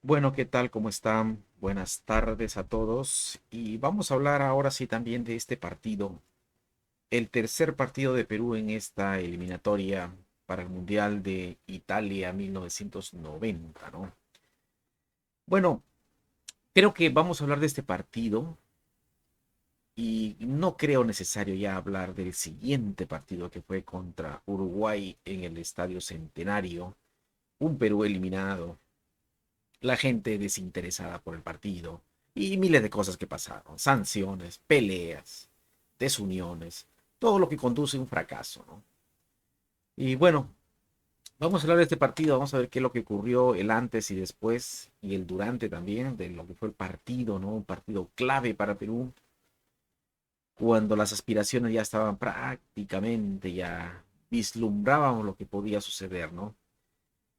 Bueno, ¿qué tal? ¿Cómo están? Buenas tardes a todos. Y vamos a hablar ahora sí también de este partido, el tercer partido de Perú en esta eliminatoria para el Mundial de Italia 1990, ¿no? Bueno, creo que vamos a hablar de este partido y no creo necesario ya hablar del siguiente partido que fue contra Uruguay en el Estadio Centenario, un Perú eliminado, la gente desinteresada por el partido y miles de cosas que pasaron, sanciones, peleas, desuniones, todo lo que conduce a un fracaso, ¿no? Y bueno, vamos a hablar de este partido, vamos a ver qué es lo que ocurrió el antes y después y el durante también de lo que fue el partido, ¿no? Un partido clave para Perú, cuando las aspiraciones ya estaban prácticamente, ya vislumbrábamos lo que podía suceder, ¿no?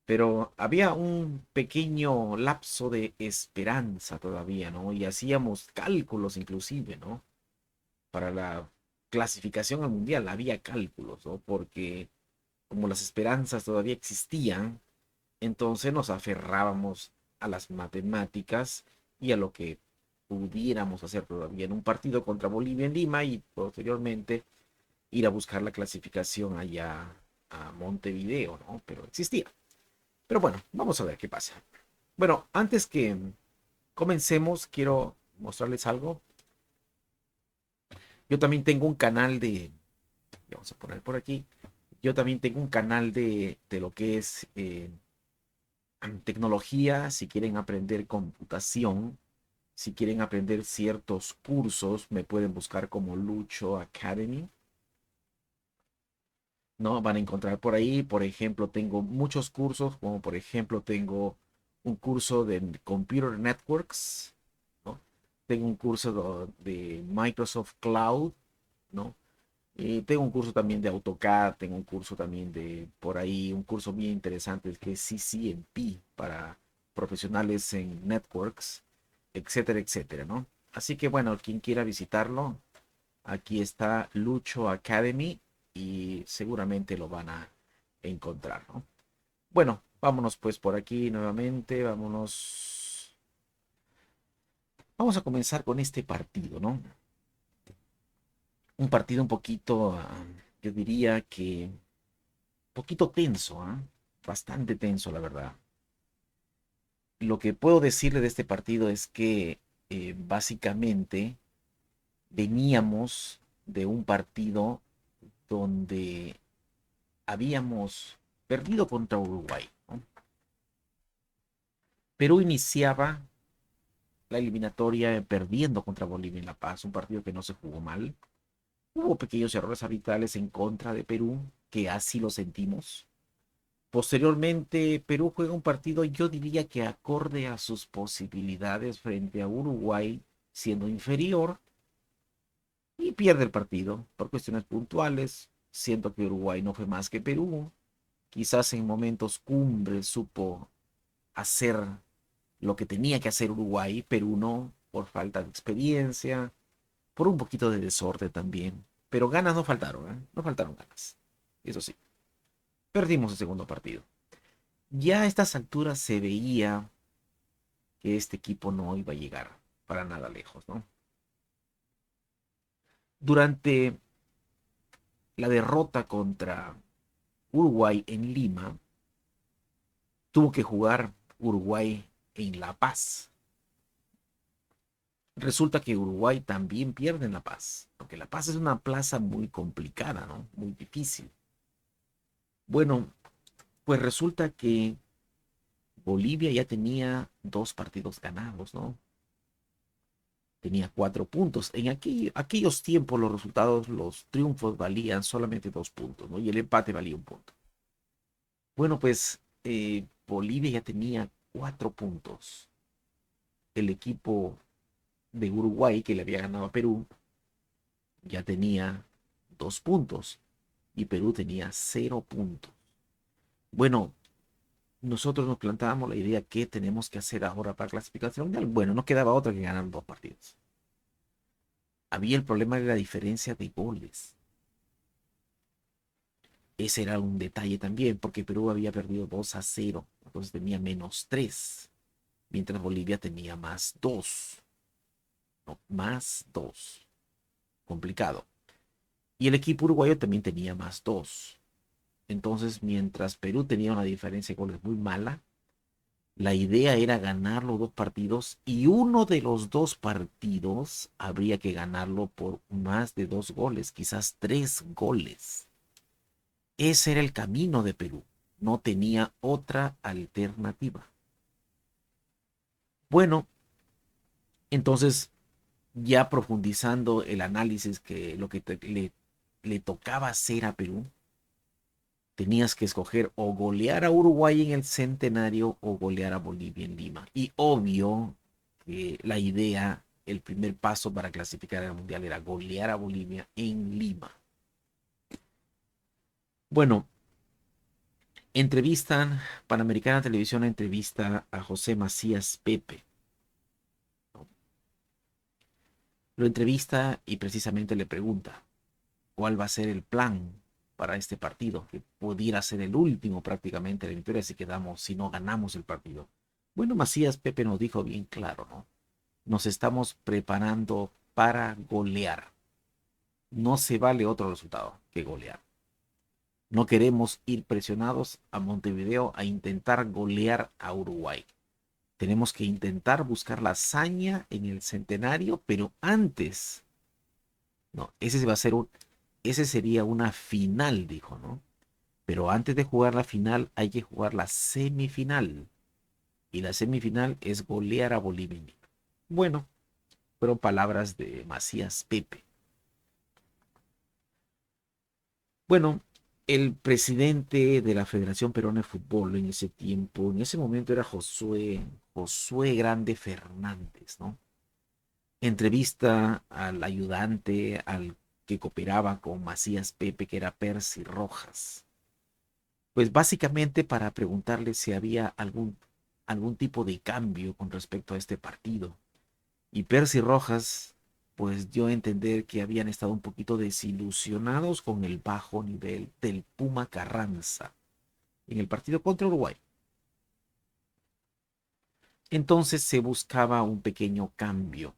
Pero había un pequeño lapso de esperanza todavía, ¿no? Y hacíamos cálculos inclusive, ¿no? Para la clasificación al mundial había cálculos, ¿no? Porque como las esperanzas todavía existían, entonces nos aferrábamos a las matemáticas y a lo que pudiéramos hacer todavía en un partido contra Bolivia en Lima y posteriormente ir a buscar la clasificación allá a Montevideo, ¿no? Pero existía. Pero bueno, vamos a ver qué pasa. Bueno, antes que comencemos, quiero mostrarles algo. Yo también tengo un canal de, vamos a poner por aquí, yo también tengo un canal de lo que es tecnología, si quieren aprender computación, si quieren aprender ciertos cursos, me pueden buscar como Lucho Academy, ¿no? Van a encontrar por ahí, por ejemplo, tengo muchos cursos, como por ejemplo tengo un curso de Computer Networks, ¿no? Tengo un curso de Microsoft Cloud, ¿no? Y tengo un curso también de AutoCAD, tengo un curso también de, por ahí, un curso bien interesante que es CCNP para profesionales en networks, etcétera, etcétera, ¿no? Así que bueno, quien quiera visitarlo, aquí está Lucho Academy y seguramente lo van a encontrar, ¿no? Bueno, vámonos pues por aquí nuevamente, vámonos. Vamos a comenzar con este partido, ¿no? Un partido un poquito, yo diría que un poquito tenso, ¿eh? Bastante tenso, la verdad. Lo que puedo decirle de este partido es que básicamente veníamos de un partido donde habíamos perdido contra Uruguay, ¿no? Perú iniciaba la eliminatoria perdiendo contra Bolivia en La Paz, un partido que no se jugó mal. Hubo pequeños errores arbitrales en contra de Perú, que así lo sentimos. Posteriormente, Perú juega un partido, yo diría que acorde a sus posibilidades frente a Uruguay, siendo inferior, y pierde el partido por cuestiones puntuales. Siento que Uruguay no fue más que Perú. Quizás en momentos cumbres supo hacer lo que tenía que hacer Uruguay, Perú no, por falta de experiencia, por un poquito de desorden también. Pero ganas no faltaron, ¿eh? No faltaron ganas. Eso sí, perdimos el segundo partido. Ya a estas alturas se veía que este equipo no iba a llegar para nada lejos, ¿no? Durante la derrota contra Uruguay en Lima, tuvo que jugar Uruguay en La Paz. Resulta que Uruguay también pierde en La Paz, porque La Paz es una plaza muy complicada, ¿no? Muy difícil. Bueno, pues resulta que Bolivia ya tenía dos partidos ganados, ¿no? Tenía 4 puntos. En aquellos tiempos los resultados, los triunfos valían solamente 2 puntos, ¿no? Y el empate valía un punto. Bueno, pues Bolivia ya tenía 4 puntos. El equipo de Uruguay, que le había ganado a Perú, ya tenía 2 puntos. Y Perú tenía 0 puntos. Bueno, nosotros nos plantábamos la idea que tenemos que hacer ahora para clasificación mundial. Bueno, no quedaba otra que ganar 2 partidos. Había el problema de la diferencia de goles. Ese era un detalle también, porque Perú había perdido 2-0, entonces tenía -3. mientras Bolivia tenía más 2. No, más 2. Complicado. Y el equipo uruguayo también tenía más 2. Entonces, mientras Perú tenía una diferencia de goles muy mala, la idea era ganar los dos partidos y uno de los dos partidos habría que ganarlo por más de 2 goles, quizás 3 goles. Ese era el camino de Perú. No tenía otra alternativa. Bueno, entonces ya profundizando el análisis que lo que le tocaba hacer a Perú, tenías que escoger o golear a Uruguay en el Centenario o golear a Bolivia en Lima. Y obvio que la idea, el primer paso para clasificar al Mundial era golear a Bolivia en Lima. Bueno, entrevistan, Panamericana Televisión entrevista a José Macías Pepe. Lo entrevista y precisamente le pregunta cuál va a ser el plan para este partido, que pudiera ser el último prácticamente de la victoria si quedamos, si no ganamos el partido. Bueno, Macías Pepe nos dijo bien claro, ¿no? Nos estamos preparando para golear. No se vale otro resultado que golear. No queremos ir presionados a Montevideo a intentar golear a Uruguay. Tenemos que intentar buscar la hazaña en el Centenario, pero antes, no, ese sería una final, dijo, ¿no? Pero antes de jugar la final hay que jugar la semifinal. Y la semifinal es golear a Bolivia. Bueno, fueron palabras de Macías Pepe. Bueno, el presidente de la Federación Peruana de Fútbol en ese tiempo, en ese momento era Josué Grande Fernández, ¿no? Entrevista al ayudante, al que cooperaba con Macías Pepe, que era Percy Rojas. Pues básicamente para preguntarle si había algún tipo de cambio con respecto a este partido. Y Percy Rojas, pues dio a entender que habían estado un poquito desilusionados con el bajo nivel del Puma Carranza en el partido contra Uruguay. Entonces se buscaba un pequeño cambio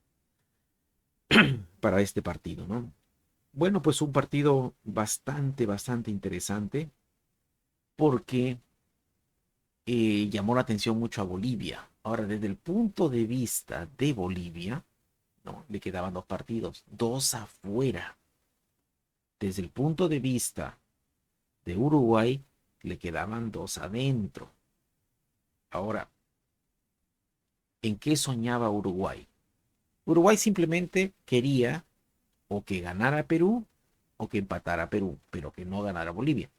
para este partido, ¿no? Bueno, pues un partido bastante interesante porque llamó la atención mucho a Bolivia. Ahora, desde el punto de vista de Bolivia, no, le quedaban 2 partidos, 2 afuera. Desde el punto de vista de Uruguay, le quedaban 2 adentro. Ahora, ¿en qué soñaba Uruguay? Uruguay simplemente quería o que ganara Perú o que empatara Perú, pero que no ganara Bolivia.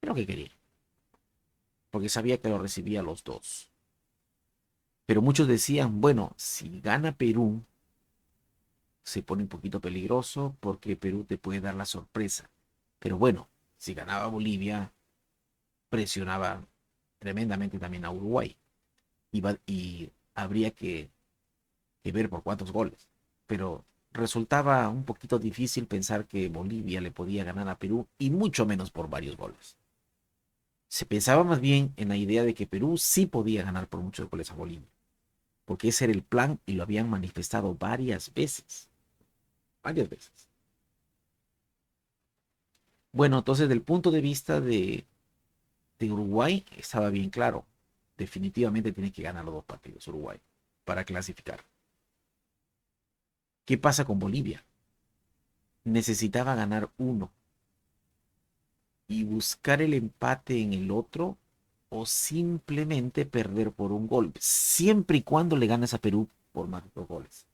Es lo que quería, porque sabía que lo recibía los dos. Pero muchos decían, bueno, si gana Perú, se pone un poquito peligroso porque Perú te puede dar la sorpresa. Pero bueno, si ganaba Bolivia, presionaba tremendamente también a Uruguay. Y habría que ver por cuántos goles. Pero resultaba un poquito difícil pensar que Bolivia le podía ganar a Perú y mucho menos por varios goles. Se pensaba más bien en la idea de que Perú sí podía ganar por muchos goles a Bolivia, porque ese era el plan y lo habían manifestado varias veces, varias veces. Bueno, entonces, del punto de vista de Uruguay, estaba bien claro. Definitivamente tiene que ganar los 2 partidos Uruguay para clasificar. ¿Qué pasa con Bolivia? Necesitaba ganar uno y buscar el empate en el otro o simplemente perder por un gol, siempre y cuando le ganes a Perú por más de 2 goles.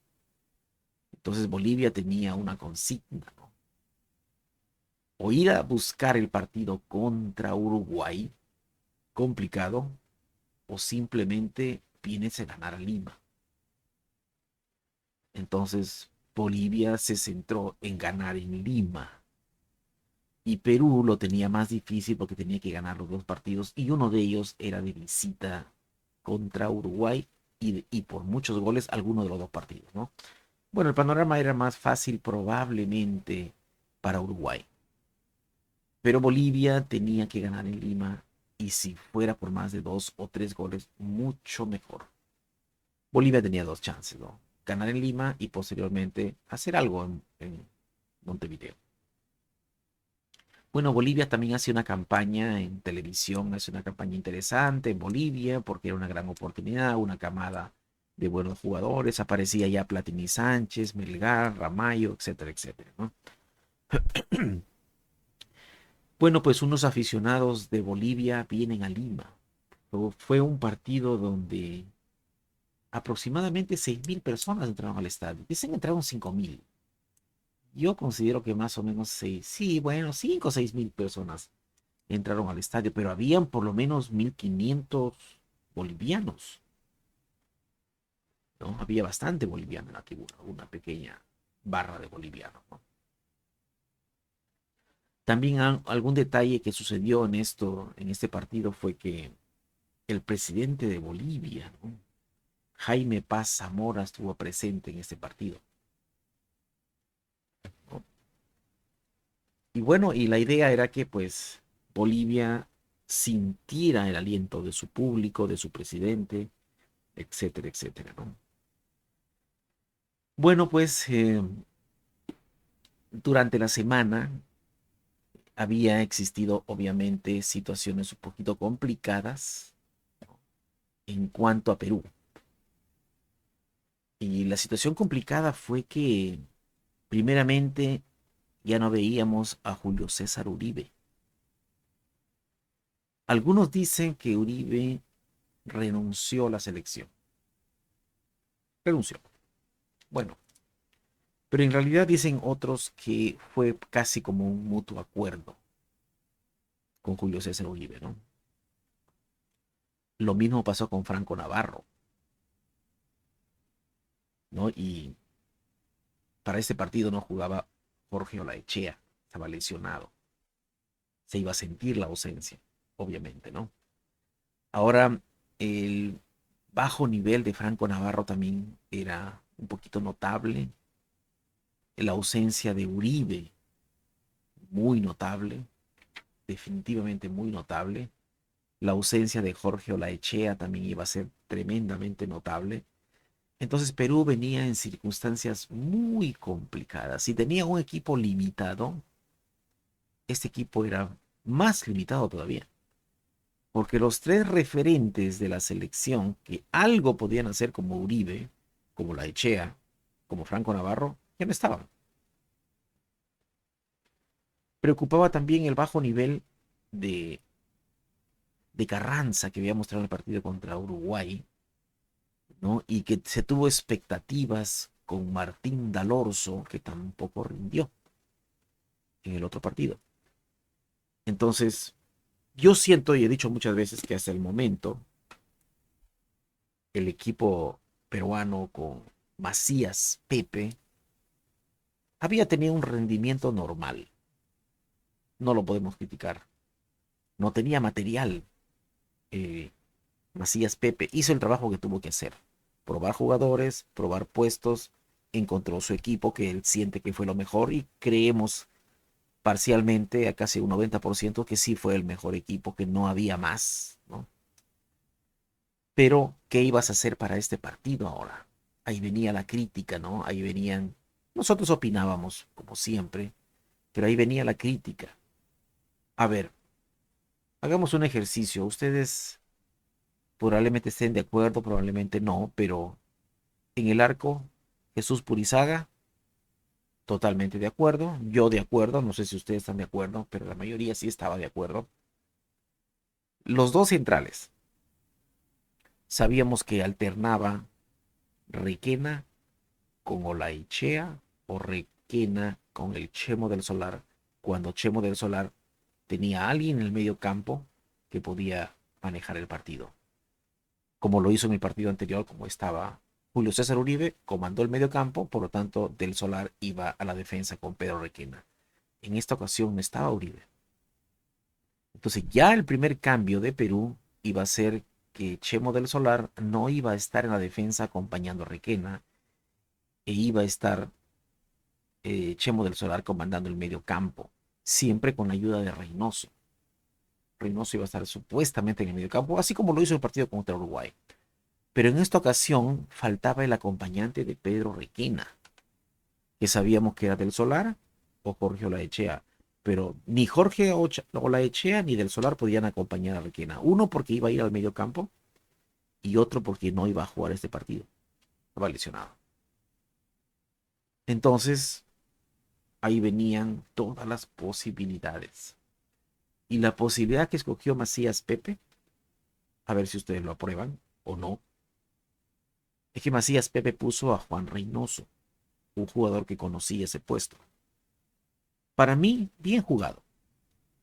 Entonces Bolivia tenía una consigna, ¿no? O ir a buscar el partido contra Uruguay, complicado, o simplemente vienes a ganar a Lima. Entonces Bolivia se centró en ganar en Lima. Y Perú lo tenía más difícil porque tenía que ganar los 2 partidos y uno de ellos era de visita contra Uruguay y por muchos goles alguno de los 2 partidos, ¿no? Bueno, el panorama era más fácil probablemente para Uruguay, pero Bolivia tenía que ganar en Lima y si fuera por más de 2 o 3 goles, mucho mejor. Bolivia tenía dos chances, ¿no? Ganar en Lima y posteriormente hacer algo en Montevideo. Bueno, Bolivia también hace una campaña en televisión, hace una campaña interesante en Bolivia porque era una gran oportunidad, una camada de buenos jugadores, aparecía ya Platini Sánchez, Melgar, Ramallo, etcétera, etcétera, ¿no? Bueno, pues unos aficionados de Bolivia vienen a Lima. Fue un partido donde aproximadamente 6.000 personas entraron al estadio. Dicen que entraron 5.000. Yo considero que más o menos sí, bueno, 5 o 6.000 personas entraron al estadio, pero habían por lo menos 1.500 bolivianos, ¿no? Había bastante boliviano en la tribuna, una pequeña barra de bolivianos, ¿no? También algún detalle que sucedió en este partido fue que el presidente de Bolivia, ¿no? Jaime Paz Zamora, estuvo presente en este partido, ¿no? Y bueno, y la idea era que pues Bolivia sintiera el aliento de su público, de su presidente, etcétera, etcétera, ¿no? Bueno, pues durante la semana había existido obviamente situaciones un poquito complicadas en cuanto a Perú. Y la situación complicada fue que primeramente ya no veíamos a Julio César Uribe. Algunos dicen que Uribe renunció a la selección. Renunció. Bueno, pero en realidad dicen otros que fue casi como un mutuo acuerdo con Julio César Uribe, ¿no? Lo mismo pasó con Franco Navarro, ¿no? Y para este partido no jugaba Jorge Olaechea, estaba lesionado. Se iba a sentir la ausencia, obviamente, ¿no? Ahora, el bajo nivel de Franco Navarro también era un poquito notable. La ausencia de Uribe, muy notable, definitivamente muy notable. La ausencia de Jorge Olaechea también iba a ser tremendamente notable. Entonces Perú venía en circunstancias muy complicadas. Si tenía un equipo limitado, este equipo era más limitado todavía. Porque los tres referentes de la selección que algo podían hacer como Uribe, como Laechea, como Franco Navarro, ya no estaban. Preocupaba también el bajo nivel de, de Carranza que había mostrado en el partido contra Uruguay, ¿no? Y que se tuvo expectativas con Martín Dalorzo, que tampoco rindió en el otro partido. Entonces, yo siento y he dicho muchas veces que hasta el momento el equipo peruano con Macías, Pepe, había tenido un rendimiento normal. No lo podemos criticar. No tenía material. Eh, Macías Pepe hizo el trabajo que tuvo que hacer. Probar jugadores, probar puestos, encontró su equipo que él siente que fue lo mejor y creemos parcialmente a casi un 90% que sí fue el mejor equipo, que no había más, ¿no? Pero, ¿qué ibas a hacer para este partido ahora? Ahí venía la crítica, ¿no? Ahí venían, nosotros opinábamos, como siempre, pero ahí venía la crítica. A ver, hagamos un ejercicio. Ustedes probablemente estén de acuerdo, probablemente no, pero en el arco, Jesús Purizaga, totalmente de acuerdo. Yo de acuerdo, no sé si ustedes están de acuerdo, pero la mayoría sí estaba de acuerdo. Los dos centrales, sabíamos que alternaba Requena con Olaichea o Requena con el Chemo del Solar, cuando Chemo del Solar tenía a alguien en el medio campo que podía manejar el partido. Como lo hizo en el partido anterior, como estaba Julio César Uribe, comandó el medio campo, por lo tanto, Del Solar iba a la defensa con Pedro Requena. En esta ocasión no estaba Uribe. Entonces ya el primer cambio de Perú iba a ser que Chemo del Solar no iba a estar en la defensa acompañando a Requena e iba a estar Chemo del Solar comandando el medio campo, siempre con la ayuda de Reynoso. Reynoso iba a estar supuestamente en el mediocampo, así como lo hizo el partido contra Uruguay. Pero en esta ocasión faltaba el acompañante de Pedro Requena, que sabíamos que era del Solar o Jorge Olaechea. Pero ni Jorge Olaechea ni del Solar podían acompañar a Requena. Uno porque iba a ir al mediocampo y otro porque no iba a jugar este partido. Estaba lesionado. Entonces, ahí venían todas las posibilidades. Y la posibilidad que escogió Macías Pepe, a ver si ustedes lo aprueban o no, es que Macías Pepe puso a Juan Reynoso, un jugador que conocía ese puesto. Para mí, bien jugado.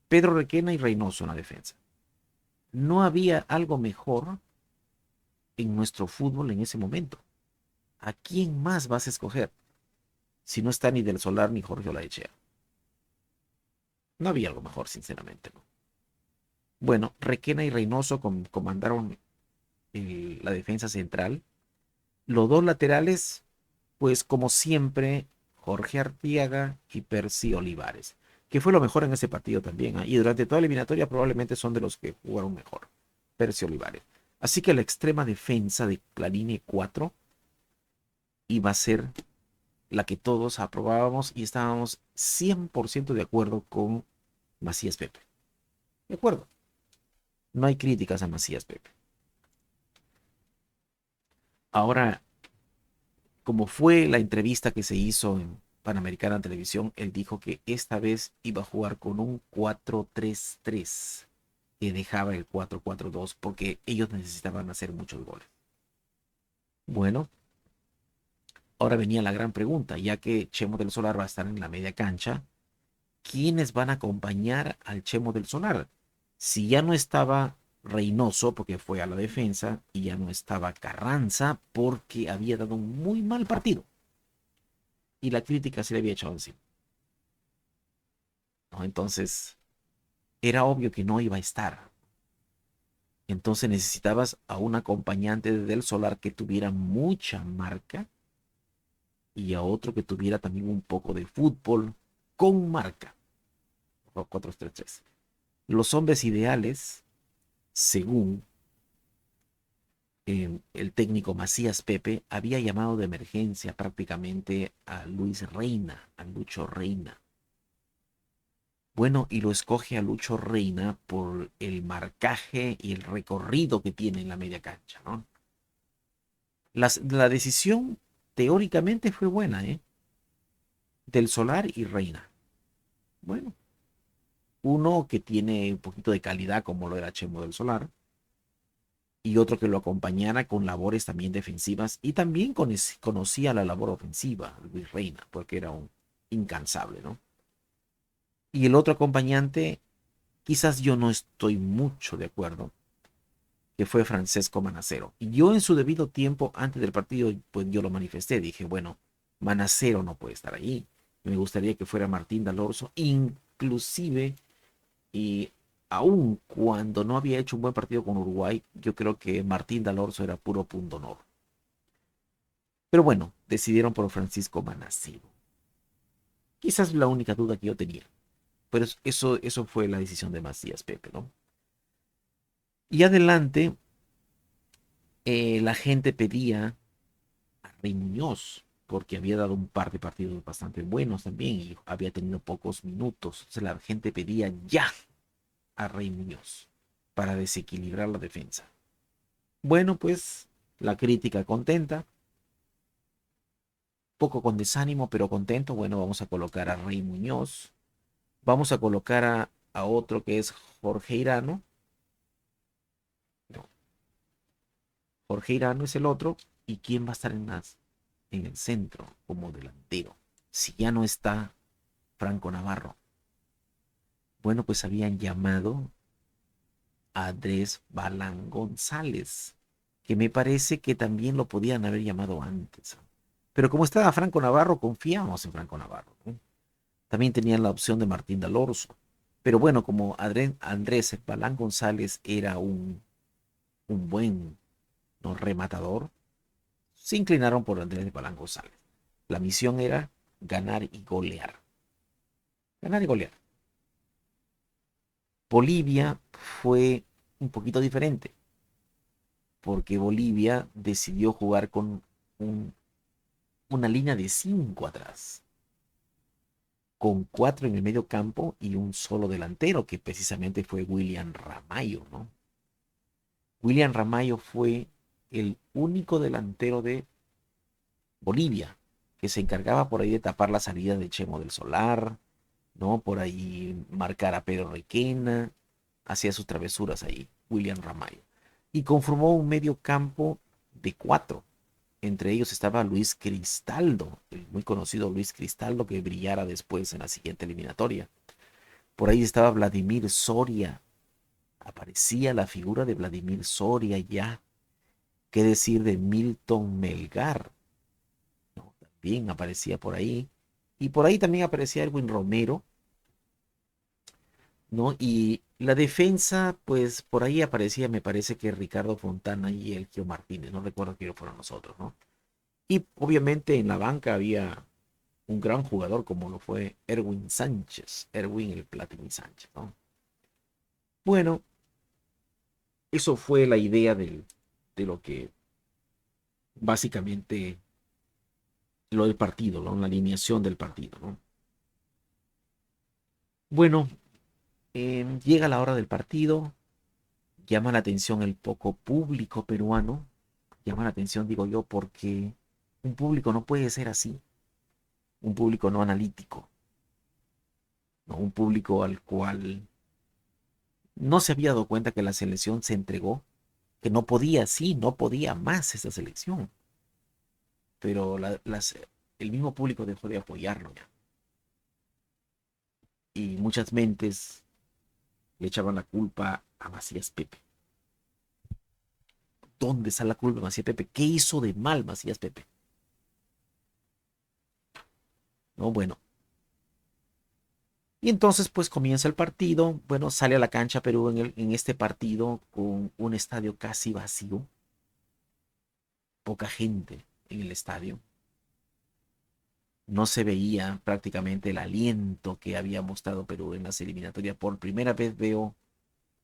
Pedro Requena y Reynoso en la defensa. No había algo mejor en nuestro fútbol en ese momento. ¿A quién más vas a escoger si no está ni Del Solar ni Jorge Olaechea? No había algo mejor, sinceramente, ¿no? Bueno, Requena y Reynoso comandaron la defensa central. Los dos laterales, pues como siempre, Jorge Artiaga y Percy Olivares, que fue lo mejor en ese partido también, ¿eh? Y durante toda la eliminatoria probablemente son de los que jugaron mejor, Percy Olivares. Así que la extrema defensa de la línea 4 iba a ser la que todos aprobábamos y estábamos 100% de acuerdo con Macías Pepe. De acuerdo, no hay críticas a Macías Pepe. Ahora, como fue la entrevista que se hizo en Panamericana Televisión, él dijo que esta vez iba a jugar con un 4-3-3, que dejaba el 4-4-2 porque ellos necesitaban hacer muchos goles. Bueno, ahora venía la gran pregunta, ya que Chemo del Solar va a estar en la media cancha, ¿quiénes van a acompañar al Chemo del Solar? Si ya no estaba Reynoso porque fue a la defensa y ya no estaba Carranza porque había dado un muy mal partido y la crítica se le había echado encima, ¿no? Entonces era obvio que no iba a estar. Entonces necesitabas a un acompañante de Del Solar que tuviera mucha marca y a otro que tuviera también un poco de fútbol con marca. 4-3-3. Los hombres ideales, según el técnico Macías Pepe, había llamado de emergencia prácticamente a Luis Reina, a Lucho Reina. Bueno, y lo escoge a Lucho Reina por el marcaje y el recorrido que tiene en la media cancha, ¿no? La decisión teóricamente fue buena, ¿eh? Del Solar y Reina. Bueno, uno que tiene un poquito de calidad como lo era Chemo del Solar y otro que lo acompañara con labores también defensivas y también conocía la labor ofensiva, Luis Reina, porque era un incansable, ¿no? Y el otro acompañante, quizás yo no estoy mucho de acuerdo, que fue Francesco Manacero. Y yo en su debido tiempo, antes del partido, pues yo lo manifesté, dije, bueno, Manacero no puede estar ahí. Me gustaría que fuera Martín Dalorzo, inclusive, y aun cuando no había hecho un buen partido con Uruguay, yo creo que Martín Dalorzo era puro punto honor. Pero bueno, decidieron por Francisco Manacero. Quizás la única duda que yo tenía. Pero eso fue la decisión de Macías Pepe, ¿no? Y adelante, la gente pedía a Rey Muñoz, porque había dado un par de partidos bastante buenos también y había tenido pocos minutos. Entonces la gente pedía ya a Rey Muñoz para desequilibrar la defensa. Bueno, pues la crítica contenta, poco con desánimo, pero contento. Bueno, vamos a colocar a Rey Muñoz. Vamos a colocar a otro que es Jorge Irano. No, Jorge Irano es el otro. ¿Y quién va a estar en el centro como delantero? Si ya no está Franco Navarro. Bueno, pues habían llamado a Andrés Balán González, que me parece que también lo podían haber llamado antes. Pero como estaba Franco Navarro, confiamos en Franco Navarro, ¿no? También tenían la opción de Martín Dalorzo. Pero bueno, como Andrés Balán González era un buen, ¿no?, rematador, se inclinaron por Andrés Balán González. La misión era ganar y golear. Ganar y golear. Bolivia fue un poquito diferente, porque Bolivia decidió jugar con un- una línea de 5 atrás, con 4 en el medio campo y un solo delantero, que precisamente fue William Ramallo, ¿no? William Ramallo fue el único delantero de Bolivia que se encargaba por ahí de tapar la salida de Chemo del Solar, ¿no? Por ahí marcar a Pedro Requena, hacía sus travesuras ahí, William Ramallo. Y conformó un medio campo de 4. Entre ellos estaba Luis Cristaldo, el muy conocido Luis Cristaldo que brillara después en la siguiente eliminatoria. Por ahí estaba Vladimir Soria. Aparecía la figura de Vladimir Soria ya. ¿Qué decir de Milton Melgar? ¿No? También aparecía por ahí. Y por ahí también aparecía Erwin Romero, ¿no? Y la defensa, pues por ahí aparecía, me parece que Ricardo Fontana y Elgio Martínez. No recuerdo quiénes fueron nosotros, ¿no? Y obviamente en la banca había un gran jugador como lo fue Erwin Sánchez, Erwin el Platini Sánchez, ¿no? Bueno, eso fue la idea de lo que básicamente lo del partido, ¿no? La alineación del partido, ¿no? Bueno, llega la hora del partido, llama la atención el poco público peruano, llama la atención, digo yo, porque un público no puede ser así, un público no analítico, ¿no? Un público al cual no se había dado cuenta que la selección se entregó, que no podía, sí, no podía más esa selección, pero el mismo público dejó de apoyarlo ya. Y muchas mentes le echaban la culpa a Macías Pepe. ¿Dónde está la culpa de Macías Pepe? ¿Qué hizo de mal Macías Pepe? No, bueno. Y entonces pues comienza el partido. Bueno, sale a la cancha Perú en este partido con un estadio casi vacío. Poca gente en el estadio. No se veía prácticamente el aliento que había mostrado Perú en las eliminatorias. Por primera vez veo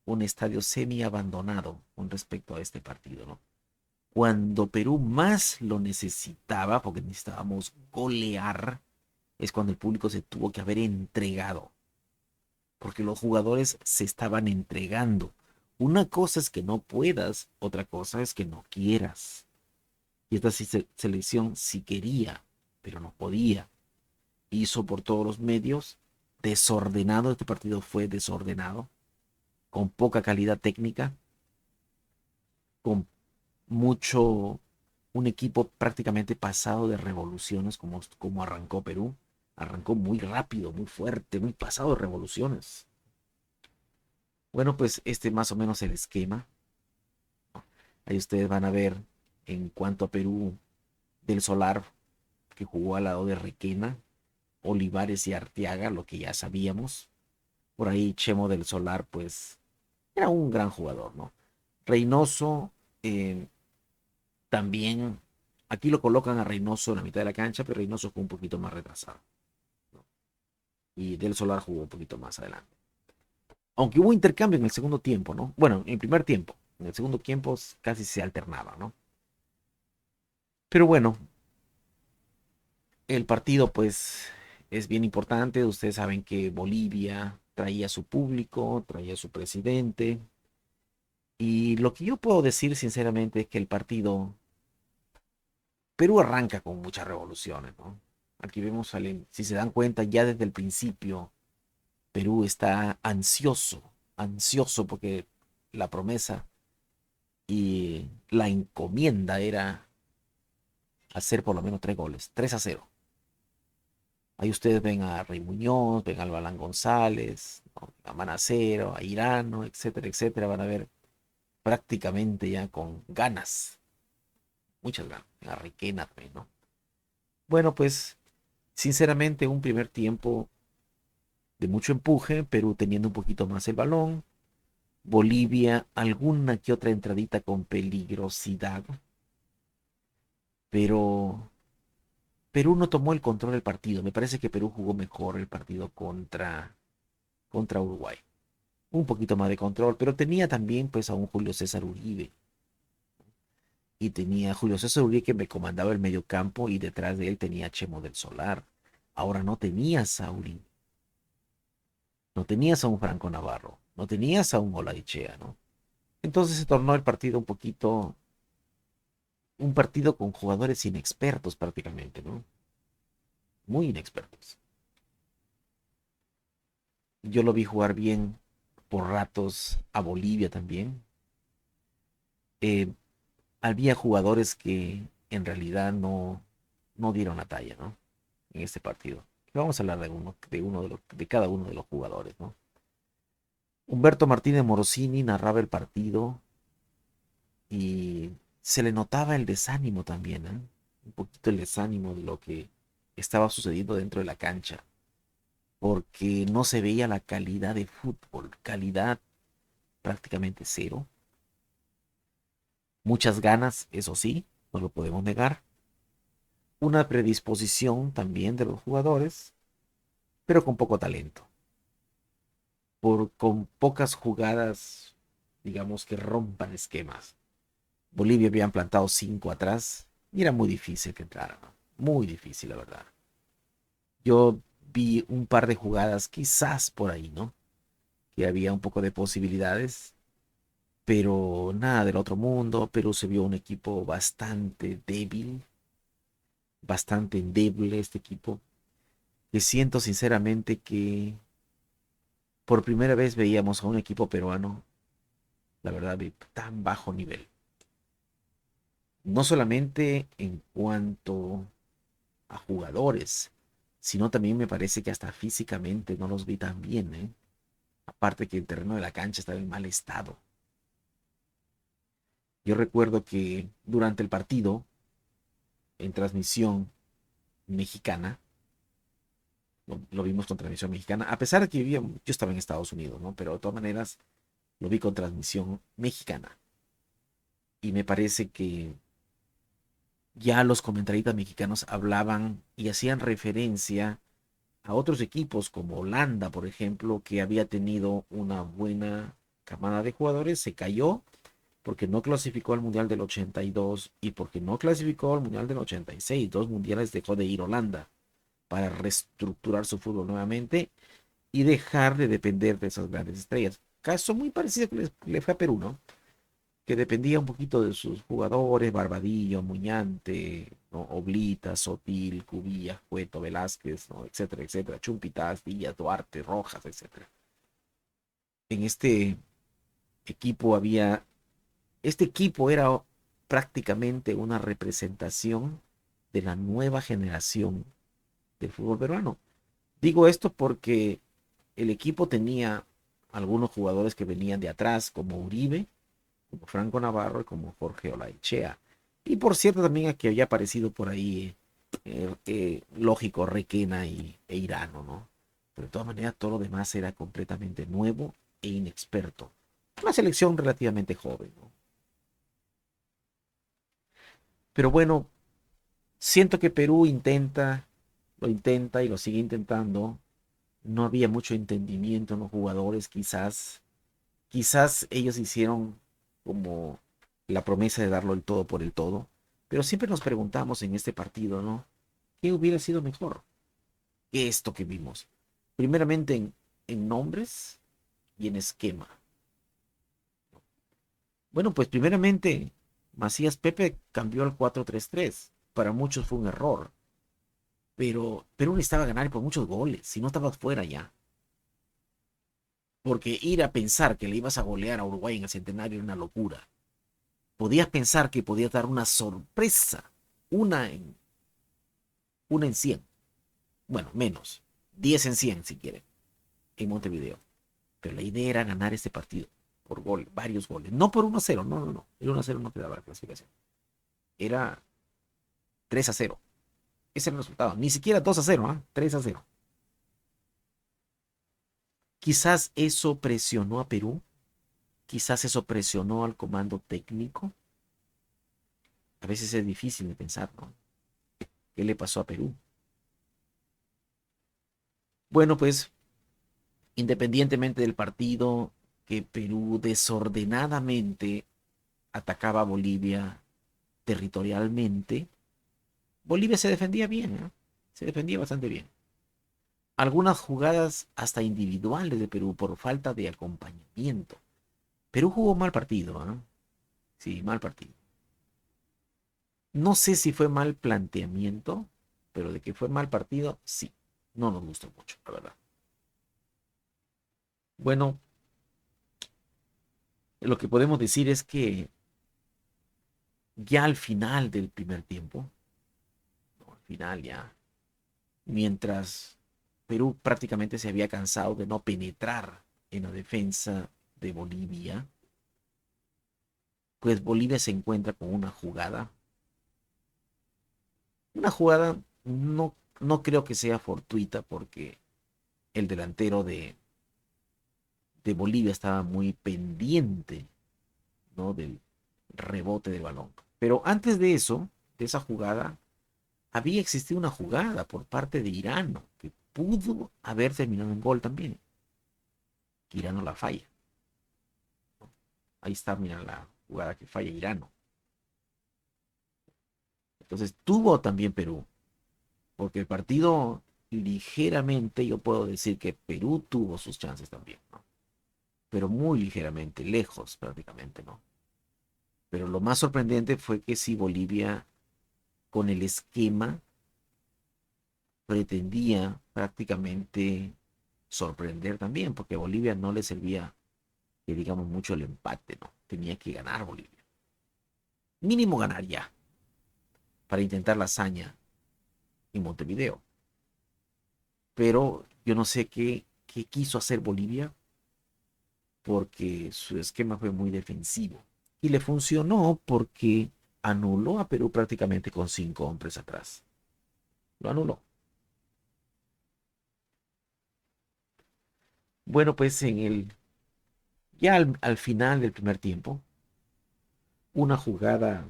un estadio semi abandonado con respecto a este partido, ¿no? Cuando Perú más lo necesitaba, porque necesitábamos golear, es cuando el público se tuvo que haber entregado, porque los jugadores se estaban entregando. Una cosa es que no puedas, otra cosa es que no quieras. Y esta selección sí quería, pero no podía. Hizo por todos los medios, desordenado, este partido fue desordenado, con poca calidad técnica, con mucho, un equipo prácticamente pasado de revoluciones como arrancó Perú. Arrancó muy rápido, muy fuerte, muy pasado de revoluciones. Bueno, pues este más o menos el esquema. Ahí ustedes van a ver en cuanto a Perú del Solar, que jugó al lado de Requena, Olivares y Arteaga, lo que ya sabíamos. Por ahí Chemo del Solar, pues era un gran jugador, ¿no? Reynoso, eh, también, aquí lo colocan a Reynoso en la mitad de la cancha, pero Reynoso fue un poquito más retrasado, ¿no? Y Del Solar jugó un poquito más adelante. Aunque hubo intercambio en el segundo tiempo, ¿no? Bueno, en el primer tiempo. En el segundo tiempo casi se alternaba, ¿no? Pero bueno, el partido pues es bien importante. Ustedes saben que Bolivia traía su público, traía su presidente. Y lo que yo puedo decir sinceramente es que el partido, Perú arranca con muchas revoluciones, ¿no? Aquí vemos, si se dan cuenta, ya desde el principio, Perú está ansioso, ansioso porque la promesa y la encomienda era hacer por lo menos 3 goles, 3-0. Ahí ustedes ven a Rey Muñoz, ven a Balán González, ¿no? A Manacero, a Irano, etcétera, etcétera. Van a ver prácticamente ya con ganas, muchas ganas. A Requena también, ¿no? Bueno, pues sinceramente un primer tiempo de mucho empuje, Perú teniendo un poquito más el balón, Bolivia alguna que otra entradita con peligrosidad, pero Perú no tomó el control del partido. Me parece que Perú jugó mejor el partido contra Uruguay. un poquito más de control, pero tenía también pues a un Julio César Uribe. Y tenía a Julio César Uribe que me comandaba el mediocampo y detrás de él tenía a Chemo del Solar. Ahora no tenías a Uribe, no tenías a un Franco Navarro, no tenías a un Olaichea, ¿no? Entonces se tornó el partido un partido con jugadores inexpertos prácticamente, ¿no? Muy inexpertos. Yo lo vi jugar bien por ratos a Bolivia también. Eh, Había jugadores que en realidad no dieron la talla, ¿no? En este partido. Vamos a hablar de cada uno de los jugadores, ¿no? Humberto Martínez Morosini narraba el partido y se le notaba el desánimo también, ¿eh? Un poquito el desánimo de lo que estaba sucediendo dentro de la cancha, porque no se veía la calidad de fútbol, calidad prácticamente cero. Muchas ganas, eso sí, no lo podemos negar. Una predisposición también de los jugadores, pero con poco talento. Con pocas jugadas, digamos, que rompan esquemas. Bolivia habían plantado 5 atrás y era muy difícil que entraran, ¿no? Muy difícil, la verdad. Yo vi un par de jugadas quizás por ahí, ¿no? Que había un poco de posibilidades, pero nada del otro mundo. Perú se vio un equipo bastante débil, bastante endeble este equipo, que siento sinceramente que por primera vez veíamos a un equipo peruano, la verdad, de tan bajo nivel. No solamente en cuanto a jugadores, sino también me parece que hasta físicamente no los vi tan bien, ¿eh? Aparte que el terreno de la cancha estaba en mal estado. Yo recuerdo que durante el partido, en transmisión mexicana, lo vimos con transmisión mexicana, a pesar de que yo estaba en Estados Unidos, ¿no? Pero de todas maneras lo vi con transmisión mexicana. Y me parece que ya los comentaristas mexicanos hablaban y hacían referencia a otros equipos como Holanda, por ejemplo, que había tenido una buena camada de jugadores, se cayó porque no clasificó al Mundial del 82 y porque no clasificó al Mundial del 86. Dos mundiales dejó de ir Holanda para reestructurar su fútbol nuevamente y dejar de depender de esas grandes estrellas. Caso muy parecido que le fue a Perú, ¿no? Que dependía un poquito de sus jugadores, Barbadillo, Muñante, ¿no? Oblita, Sotil, Cubillas, Cueto, Velázquez, ¿no? Etcétera, etcétera, Chumpitaz, Díaz, Duarte, Rojas, etcétera. En equipo había, este equipo era prácticamente una representación de la nueva generación del fútbol peruano. Digo esto porque el equipo tenía algunos jugadores que venían de atrás, como Uribe, como Franco Navarro y como Jorge Olaichea. Y por cierto, también aquí había aparecido por ahí, lógico, Requena e Irano, ¿no? Pero de todas maneras, todo lo demás era completamente nuevo e inexperto. Una selección relativamente joven, ¿no? Pero bueno, siento que Perú lo intenta y lo sigue intentando. No había mucho entendimiento en los jugadores, quizás. Quizás ellos hicieron como la promesa de darlo el todo por el todo, pero siempre nos preguntamos en este partido, ¿no? ¿Qué hubiera sido mejor que esto que vimos? Primeramente en nombres y en esquema. Bueno, pues primeramente Macías Pepe cambió al 4-3-3. Para muchos fue un error, pero Perú necesitaba ganar por muchos goles, si no estabas fuera ya. Porque ir a pensar que le ibas a golear a Uruguay en el centenario era una locura. Podías pensar que podías dar una sorpresa, una en, una en 100, bueno, menos, 10 en 100 si quieren, en Montevideo. Pero la idea era ganar este partido por gol, varios goles, no por 1-0, no, no, no, el 1-0 no te daba la clasificación, era 3-0, ese era el resultado, ni siquiera 2-0, ¿eh? 3-0. Quizás eso presionó a Perú, quizás eso presionó al comando técnico. A veces es difícil de pensar, ¿no? ¿Qué le pasó a Perú? Bueno, pues independientemente del partido, que Perú desordenadamente atacaba a Bolivia territorialmente, Bolivia se defendía bien, ¿eh? Se defendía bastante bien. Algunas jugadas hasta individuales de Perú por falta de acompañamiento. Perú jugó mal partido, ¿eh? Sí, mal partido. No sé si fue mal planteamiento, pero de que fue mal partido, sí. No nos gustó mucho, la verdad. Bueno, lo que podemos decir es que ya al final del primer tiempo, no, al final ya, mientras Perú prácticamente se había cansado de no penetrar en la defensa de Bolivia, pues Bolivia se encuentra con una jugada no creo que sea fortuita porque el delantero de Bolivia estaba muy pendiente, ¿no? Del rebote del balón. Pero antes de eso, de esa jugada, había existido una jugada por parte de Irán que pudo haber terminado en gol también. Irán no la falla. Ahí está, mira la jugada que falla Irán. Entonces tuvo también Perú, porque el partido ligeramente, yo puedo decir que Perú tuvo sus chances también, ¿no? Pero muy ligeramente, lejos prácticamente, ¿no? Pero lo más sorprendente fue que si Bolivia, con el esquema, pretendía prácticamente sorprender también, porque a Bolivia no le servía, que digamos, mucho el empate, ¿no? Tenía que ganar Bolivia. Mínimo ganar ya, para intentar la hazaña en Montevideo. Pero yo no sé qué quiso hacer Bolivia, porque su esquema fue muy defensivo. Y le funcionó porque anuló a Perú prácticamente con 5 hombres atrás. Lo anuló. Bueno, pues ya al final del primer tiempo, una jugada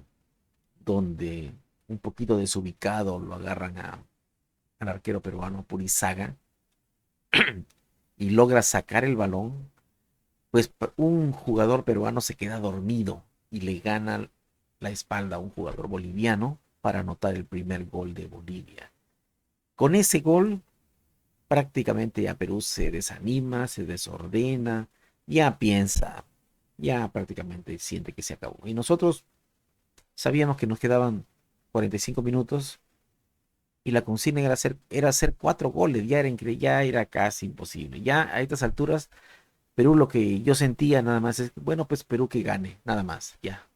donde un poquito desubicado lo agarran al arquero peruano Purizaga y logra sacar el balón, pues un jugador peruano se queda dormido y le gana la espalda a un jugador boliviano para anotar el primer gol de Bolivia. Con ese gol, prácticamente ya Perú se desanima, se desordena, ya piensa, ya prácticamente siente que se acabó. Y nosotros sabíamos que nos quedaban 45 minutos y la consigna era hacer 4 goles, ya era casi imposible. Ya a estas alturas, Perú lo que yo sentía nada más es, bueno, pues Perú que gane, nada más, ya.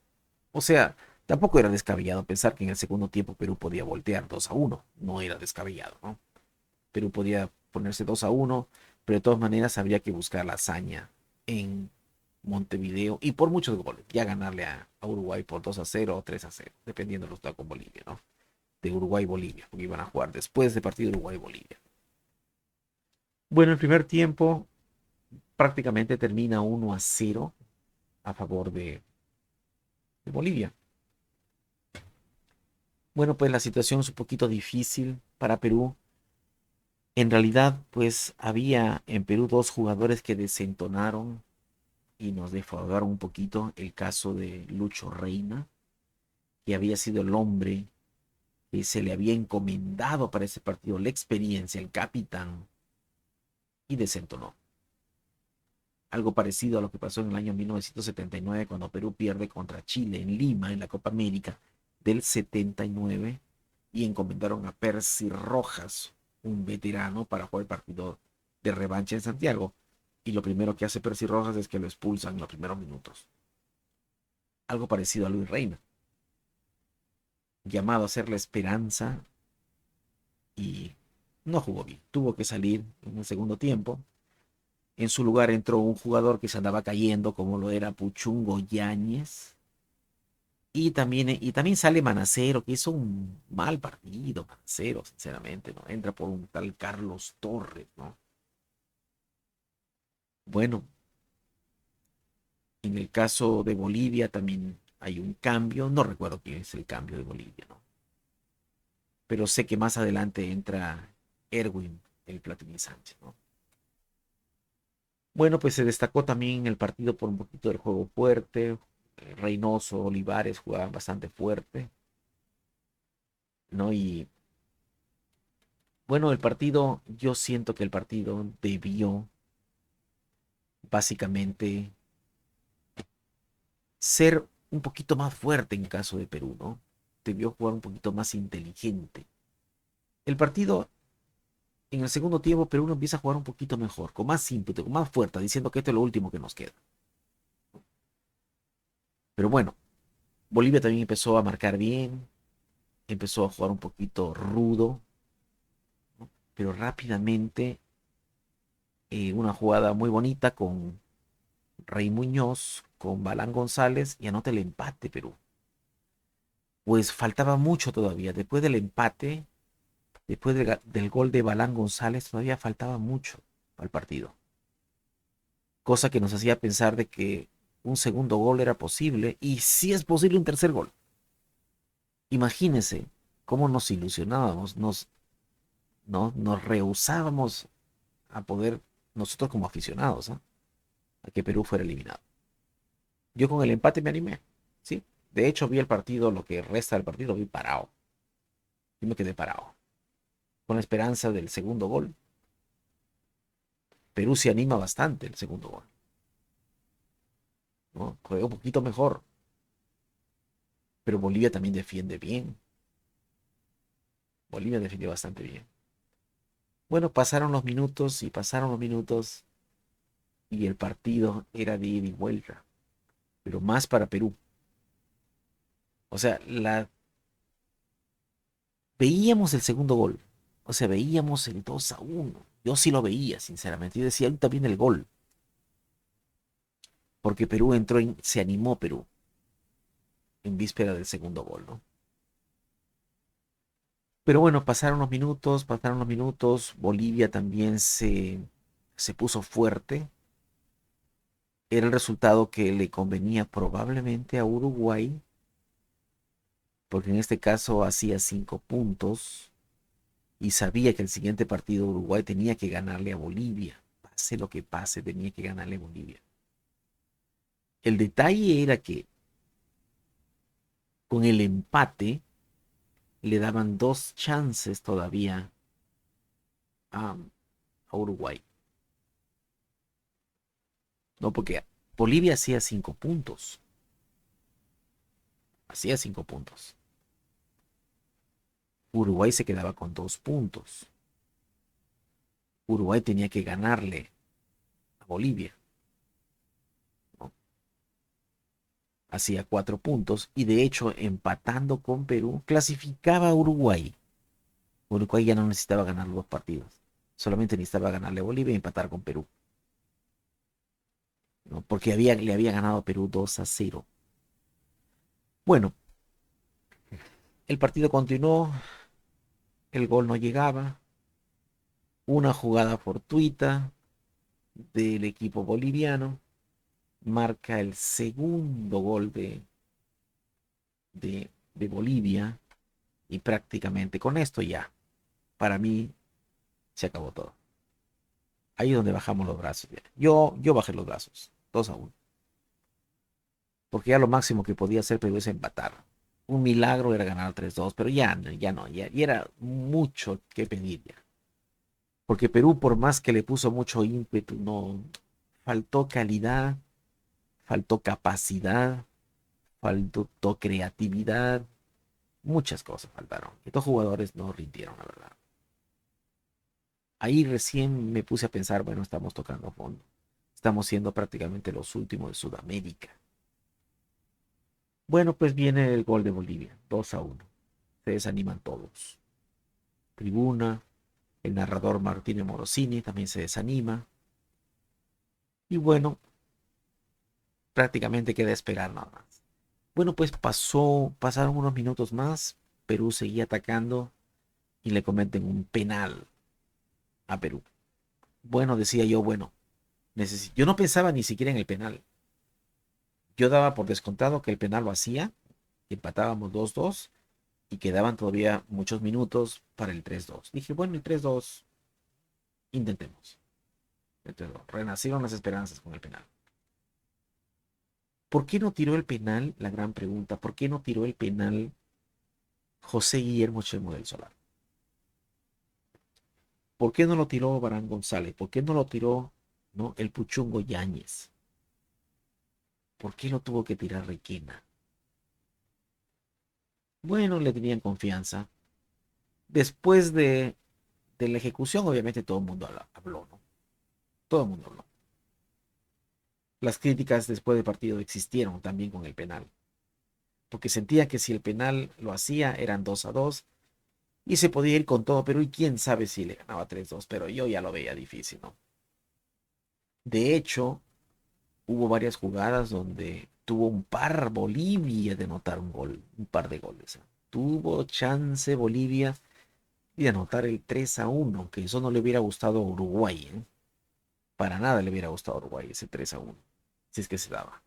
O sea, tampoco era descabellado pensar que en el segundo tiempo Perú podía voltear 2-1, no era descabellado, ¿no? Perú podía ponerse 2-1, pero de todas maneras habría que buscar la hazaña en Montevideo y por muchos goles, ya ganarle a Uruguay por 2-0 o 3-0, dependiendo de los resultado con Bolivia, ¿no? De Uruguay-Bolivia, porque iban a jugar después del partido de Uruguay-Bolivia. Bueno, el primer tiempo prácticamente termina 1-0 a favor de Bolivia. Bueno, pues la situación es un poquito difícil para Perú. En realidad, pues había en Perú 2 jugadores que desentonaron y nos defraudaron un poquito. El caso de Lucho Reina, que había sido el hombre que se le había encomendado para ese partido, la experiencia, el capitán, y desentonó. Algo parecido a lo que pasó en el año 1979 cuando Perú pierde contra Chile en Lima en la Copa América del 79 y encomendaron a Percy Rojas, un veterano, para jugar el partido de revancha en Santiago. Y lo primero que hace Percy Rojas es que lo expulsan en los primeros minutos. Algo parecido a Luis Reina, llamado a ser la esperanza y no jugó bien. Tuvo que salir en el segundo tiempo. En su lugar entró un jugador que se andaba cayendo, como lo era Puchungo Yáñez. Y también sale Manacero, que hizo un mal partido, Manacero, sinceramente, ¿no? Entra por un tal Carlos Torres, ¿no? Bueno, en el caso de Bolivia también hay un cambio, no recuerdo quién es el cambio de Bolivia, ¿no? Pero sé que más adelante entra Erwin, el Platini Sánchez, ¿no? Bueno, pues se destacó también el partido por un poquito del juego fuerte. Reynoso, Olivares jugaban bastante fuerte, ¿no? Y bueno, el partido, yo siento que el partido debió básicamente ser un poquito más fuerte en caso de Perú, ¿no? Debió jugar un poquito más inteligente. El partido, en el segundo tiempo, Perú empieza a jugar un poquito mejor, con más ímpetu, con más fuerza, diciendo que esto es lo último que nos queda. Pero bueno, Bolivia también empezó a marcar bien, empezó a jugar un poquito rudo, ¿no? Pero rápidamente una jugada muy bonita con Rey Muñoz, con Balán González y anota el empate Perú. Pues faltaba mucho todavía. Después del empate, después del gol de Balán González, todavía faltaba mucho al partido. Cosa que nos hacía pensar de que un segundo gol era posible y sí es posible un tercer gol. Imagínense cómo nos ilusionábamos, nos rehusábamos a poder, nosotros como aficionados, ¿eh? A que Perú fuera eliminado. Yo con el empate me animé, ¿sí? De hecho, vi el partido, lo que resta del partido, vi parado. Yo me quedé parado. Con la esperanza del segundo gol. Perú se anima bastante el segundo gol, ¿no? Juega un poquito mejor, pero Bolivia también defiende bien. Bolivia defendió bastante bien. Bueno, pasaron los minutos y pasaron los minutos y el partido era de ida y vuelta, pero más para Perú. O sea, veíamos el segundo gol, o sea, veíamos el 2-1. Yo sí lo veía, sinceramente. Yo decía, ahorita viene el gol, porque Perú entró se animó Perú en víspera del segundo gol, ¿no? Pero bueno, pasaron los minutos, Bolivia también se puso fuerte. Era el resultado que le convenía probablemente a Uruguay, porque en este caso hacía 5 puntos y sabía que el siguiente partido Uruguay tenía que ganarle a Bolivia. Pase lo que pase, tenía que ganarle a Bolivia. El detalle era que con el empate le daban 2 chances todavía a, a Uruguay. No, porque Bolivia hacía 5 puntos. Hacía 5 puntos. Uruguay se quedaba con 2 puntos. Uruguay tenía que ganarle a Bolivia, ¿no? Hacía 4 puntos y de hecho empatando con Perú clasificaba a Uruguay. Uruguay ya no necesitaba ganar los 2 partidos. Solamente necesitaba ganarle a Bolivia y empatar con Perú, ¿no? Porque le había ganado a Perú 2-0. Bueno, el partido continuó, el gol no llegaba, una jugada fortuita del equipo boliviano marca el segundo gol de Bolivia y prácticamente con esto ya, para mí, se acabó todo. Ahí es donde bajamos los brazos. Ya. Yo bajé los brazos, 2-1. Porque ya lo máximo que podía hacer Perú es empatar. Un milagro era ganar 3-2, pero ya no, ya era mucho que pedir ya. Porque Perú, por más que le puso mucho ímpetu, no, faltó calidad, faltó capacidad, faltó creatividad, muchas cosas faltaron. Estos jugadores no rindieron, la verdad. Ahí recién me puse a pensar, bueno, estamos tocando fondo. Estamos siendo prácticamente los últimos de Sudamérica. Bueno, pues viene el gol de Bolivia, 2-1. Se desaniman todos. Tribuna, el narrador Martínez Morosini también se desanima. Y bueno, prácticamente queda esperar nada más. Bueno, pues pasaron unos minutos más. Perú seguía atacando y le cometen un penal a Perú. Bueno, decía yo, bueno, yo no pensaba ni siquiera en el penal. Yo daba por descontado que el penal lo hacía, empatábamos 2-2 y quedaban todavía muchos minutos para el 3-2. Dije, bueno, el 3-2, intentemos. Entonces, renacieron las esperanzas con el penal. ¿Por qué no tiró el penal? La gran pregunta. ¿Por qué no tiró el penal José Guillermo Chemo del Solar? ¿Por qué no lo tiró Barán González? ¿Por qué no lo tiró, no, el Puchungo Yáñez? ¿Por qué lo tuvo que tirar Requena? Bueno, le tenían confianza. Después de la ejecución, obviamente todo el mundo habló, ¿no? Todo el mundo habló. Las críticas después del partido existieron también con el penal, porque sentía que si el penal lo hacía eran 2-2 y se podía ir con todo Perú y quién sabe si le ganaba 3-2, pero yo ya lo veía difícil, ¿no? De hecho, hubo varias jugadas donde tuvo un par Bolivia de anotar un gol, un par de goles. Tuvo chance Bolivia de anotar el 3-1, aunque eso no le hubiera gustado a Uruguay, ¿eh? Para nada le hubiera gustado a Uruguay ese 3-1, si es que se daba.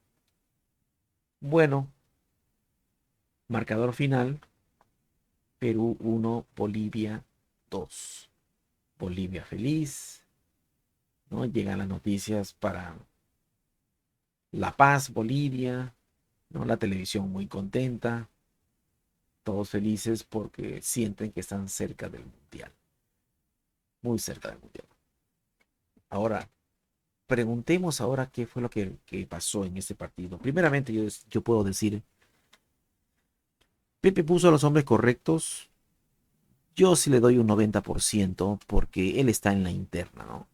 Bueno, marcador final, Perú 1, Bolivia 2. Bolivia feliz, ¿no? Llegan las noticias para La Paz, Bolivia, ¿no? La televisión muy contenta, todos felices porque sienten que están cerca del Mundial, muy cerca del Mundial. Ahora, preguntemos ahora qué fue lo que pasó en este partido. Primeramente, yo puedo decir, Pepe puso a los hombres correctos. Yo sí le doy un 90% porque él está en la interna, ¿no?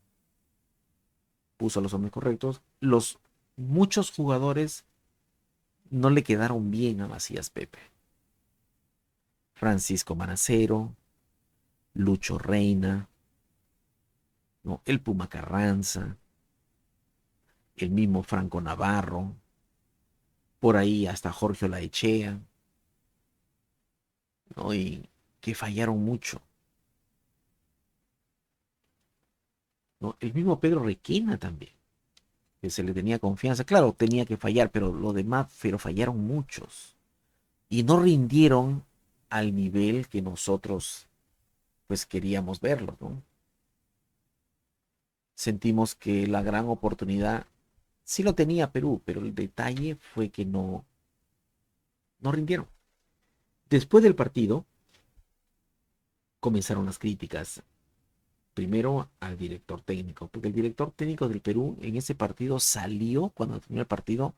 Puso a los hombres correctos. Muchos jugadores no le quedaron bien a Macías Pepe. Francisco Manacero, Lucho Reina, ¿no? El Puma Carranza, el mismo Franco Navarro, por ahí hasta Jorge Olaechea, ¿no? Y que fallaron mucho, ¿no? El mismo Pedro Requena también, que se le tenía confianza. Claro, tenía que fallar, pero lo demás, pero fallaron muchos. Y no rindieron al nivel que nosotros, pues, queríamos verlo, ¿no? Sentimos que la gran oportunidad sí lo tenía Perú, pero el detalle fue que no rindieron. Después del partido comenzaron las críticas, primero al director técnico, porque el director técnico del Perú en ese partido salió cuando terminó el partido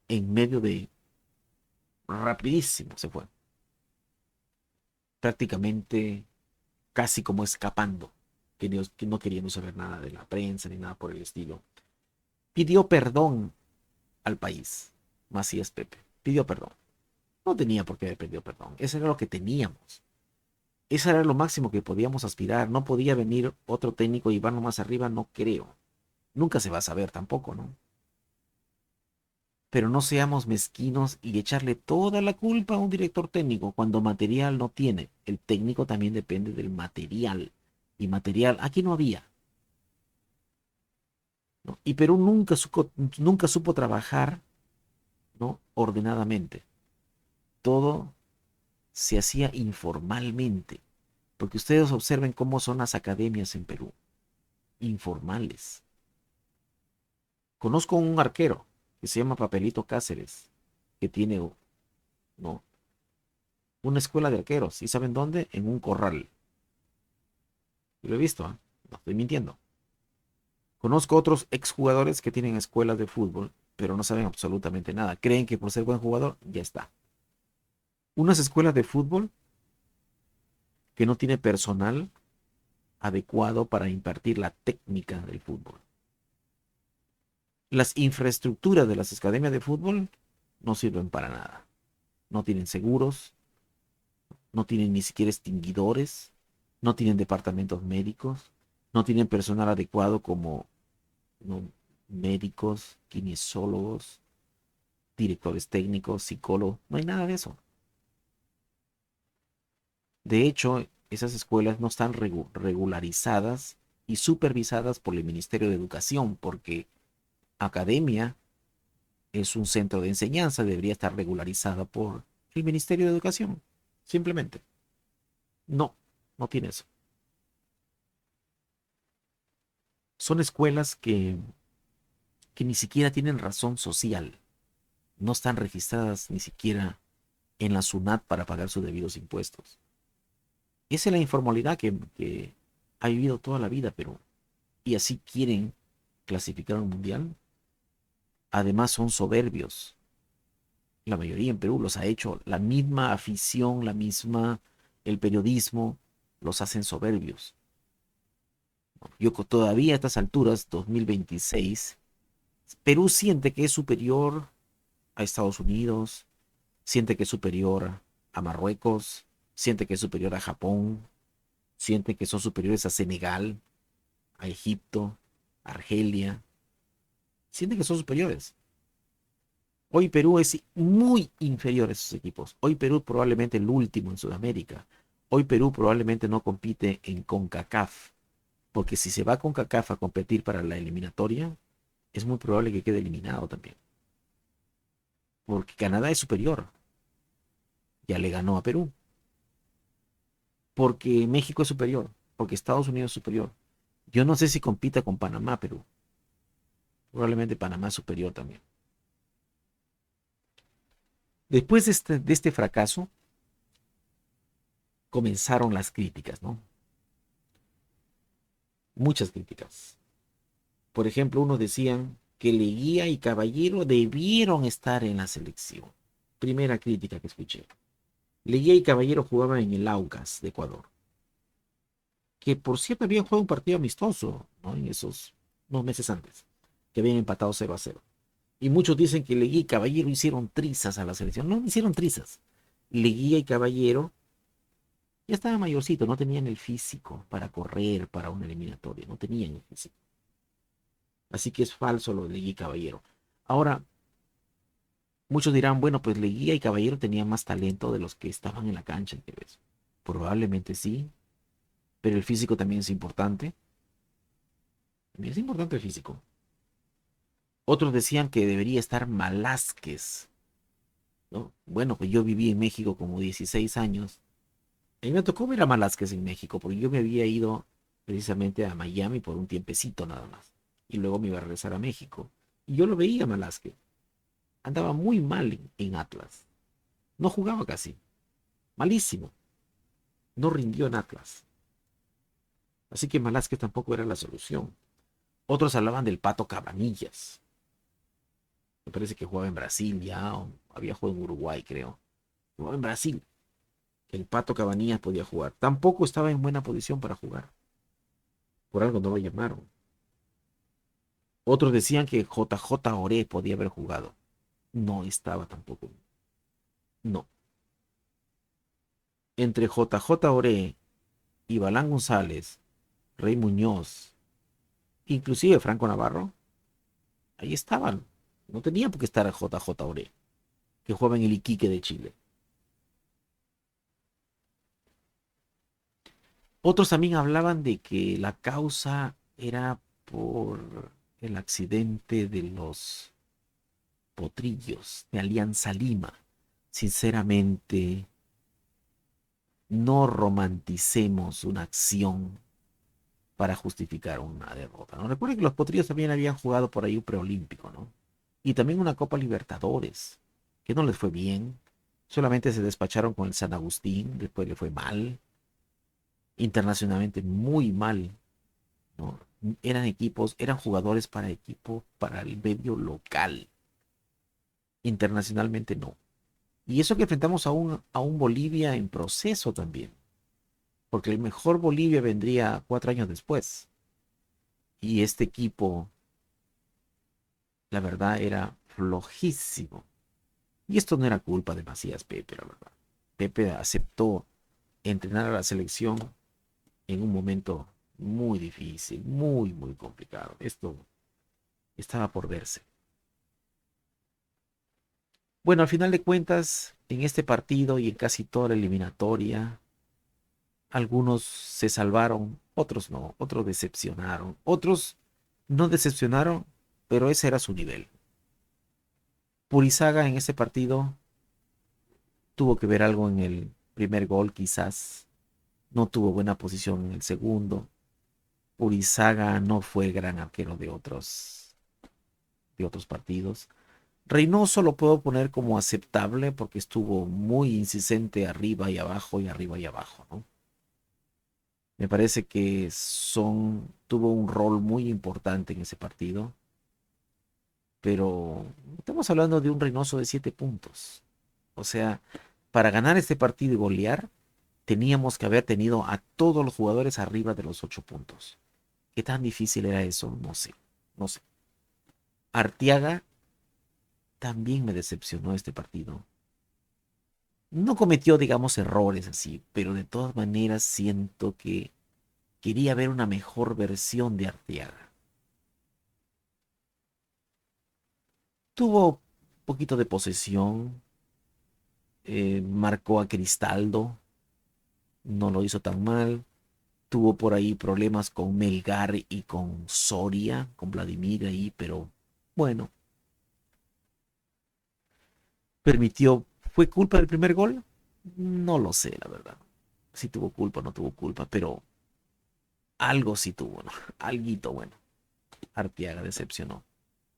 en medio de rapidísimo se fue, prácticamente casi como escapando, que no queriendo saber nada de la prensa ni nada por el estilo. Pidió perdón al país, Macías Pepe, pidió perdón. No tenía por qué haber pedido perdón, eso era lo que teníamos. Eso era lo máximo que podíamos aspirar. No podía venir otro técnico y llevarnos más arriba, no creo. Nunca se va a saber tampoco, ¿no? Pero no seamos mezquinos y echarle toda la culpa a un director técnico cuando material no tiene. El técnico también depende del material. Y material aquí no había, ¿no? Y Perú nunca supo trabajar, ¿no? Ordenadamente. Todo se hacía informalmente. Porque ustedes observen cómo son las academias en Perú. Informales. Conozco un arquero que se llama Papelito Cáceres, que tiene, ¿no? Una escuela de arqueros. ¿Y saben dónde? En un corral. Lo he visto, ¿eh? No estoy mintiendo. Conozco otros exjugadores que tienen escuelas de fútbol, pero no saben absolutamente nada. Creen que por ser buen jugador, ya está. Unas escuelas de fútbol que no tiene personal adecuado para impartir la técnica del fútbol. Las infraestructuras de las academias de fútbol no sirven para nada. No tienen seguros, no tienen ni siquiera extinguidores, no tienen departamentos médicos, no tienen personal adecuado como, ¿no? Médicos, kinesiólogos, directores técnicos, psicólogos, no hay nada de eso. De hecho, esas escuelas no están regularizadas y supervisadas por el Ministerio de Educación, porque academia es un centro de enseñanza, debería estar regularizada por el Ministerio de Educación, simplemente. No, no tiene eso. Son escuelas que ni siquiera tienen razón social. No están registradas ni siquiera en la SUNAT para pagar sus debidos impuestos. Esa es la informalidad que ha vivido toda la vida Perú. Y así quieren clasificar a un mundial. Además son soberbios. La mayoría en Perú los ha hecho la misma afición, el periodismo, los hacen soberbios. Yo todavía a estas alturas, 2026, Perú siente que es superior a Estados Unidos, siente que es superior a Marruecos, siente que es superior a Japón, siente que son superiores a Senegal, a Egipto, a Argelia, siente que son superiores. Hoy Perú es muy inferior a esos equipos. Hoy Perú probablemente el último en Sudamérica. Hoy Perú probablemente no compite en CONCACAF, porque si se va a CONCACAF a competir para la eliminatoria, es muy probable que quede eliminado también, porque Canadá es superior, ya le ganó a Perú, porque México es superior, porque Estados Unidos es superior. Yo no sé si compita con Panamá, Perú. Probablemente Panamá es superior también. Después de este fracaso, comenzaron las críticas, ¿no? Muchas críticas. Por ejemplo, unos decían que Leguía y Caballero debieron estar en la selección. Primera crítica que escuché. Leguía y Caballero jugaban en el Aucas de Ecuador, que por cierto habían jugado un partido amistoso, ¿no? En esos unos meses antes, que habían empatado 0-0. Y muchos dicen que Leguía y Caballero hicieron trizas a la selección. No hicieron trizas. Leguía y Caballero ya estaban mayorcitos, no tenían el físico para correr para una eliminatoria, no tenían el físico. Así que es falso lo de Leguía y Caballero. Ahora, muchos dirán, bueno, pues Leguía y Caballero tenían más talento de los que estaban en la cancha, ¿ves? Probablemente sí, pero el físico también es importante. También es importante el físico. Otros decían que debería estar Malásquez, ¿no? Bueno, pues yo viví en México como 16 años. A mí me tocó ver a Malásquez en México, porque yo me había ido precisamente a Miami por un tiempecito nada más. Y luego me iba a regresar a México. Y yo lo veía a Malásquez. Andaba muy mal en Atlas. No jugaba casi. Malísimo. No rindió en Atlas. Así que Malásquez tampoco era la solución. Otros hablaban del Pato Cabanillas. Me parece que jugaba en Brasil ya, o había jugado en Uruguay, creo. Jugaba en Brasil. El Pato Cabanillas podía jugar. Tampoco estaba en buena posición para jugar. Por algo no lo llamaron. Otros decían que JJ Oré podía haber jugado. No estaba tampoco. No. Entre JJ Oré y Balán González, Rey Muñoz, inclusive Franco Navarro, ahí estaban. No tenía por qué estar JJ Oré, que jugaba en el Iquique de Chile. Otros también hablaban de que la causa era por el accidente de los potrillos de Alianza Lima. Sinceramente, no romanticemos una acción para justificar una derrota, ¿no? Recuerden que los potrillos también habían jugado por ahí un preolímpico, ¿no? Y también una Copa Libertadores, que no les fue bien. Solamente se despacharon con el San Agustín, después le fue mal. Internacionalmente muy mal, ¿no? Eran equipos, eran jugadores para equipo, para el medio local. Internacionalmente no. Y eso que enfrentamos a un Bolivia en proceso también, porque el mejor Bolivia vendría 4 años después. Y este equipo, la verdad, era flojísimo. Y esto no era culpa de Macías Pepe, la verdad. Pepe aceptó entrenar a la selección en un momento muy difícil, muy, muy complicado. Esto estaba por verse. Bueno, al final de cuentas, en este partido y en casi toda la eliminatoria, algunos se salvaron, otros no, otros decepcionaron, otros no decepcionaron, pero ese era su nivel. Purizaga en ese partido tuvo que ver algo en el primer gol, quizás. No tuvo buena posición en el segundo. Urizaga no fue gran arquero de otros partidos. Reynoso lo puedo poner como aceptable porque estuvo muy insistente arriba y abajo y arriba y abajo, ¿no? Me parece que tuvo un rol muy importante en ese partido, pero estamos hablando de un Reynoso de 7 puntos. O sea, para ganar este partido y golear, teníamos que haber tenido a todos los jugadores arriba de los 8 puntos. ¿Qué tan difícil era eso? No sé, no sé. Arteaga también me decepcionó este partido. No cometió, digamos, errores así, pero de todas maneras siento que quería ver una mejor versión de Arteaga. Tuvo un poquito de posesión, marcó a Cristaldo, no lo hizo tan mal. Tuvo por ahí problemas con Melgar y con Soria, con Vladimir ahí, pero bueno, permitió. ¿Fue culpa del primer gol? No lo sé, la verdad. Si tuvo culpa o no tuvo culpa, pero algo sí tuvo, ¿no? Alguito bueno. Arteaga decepcionó.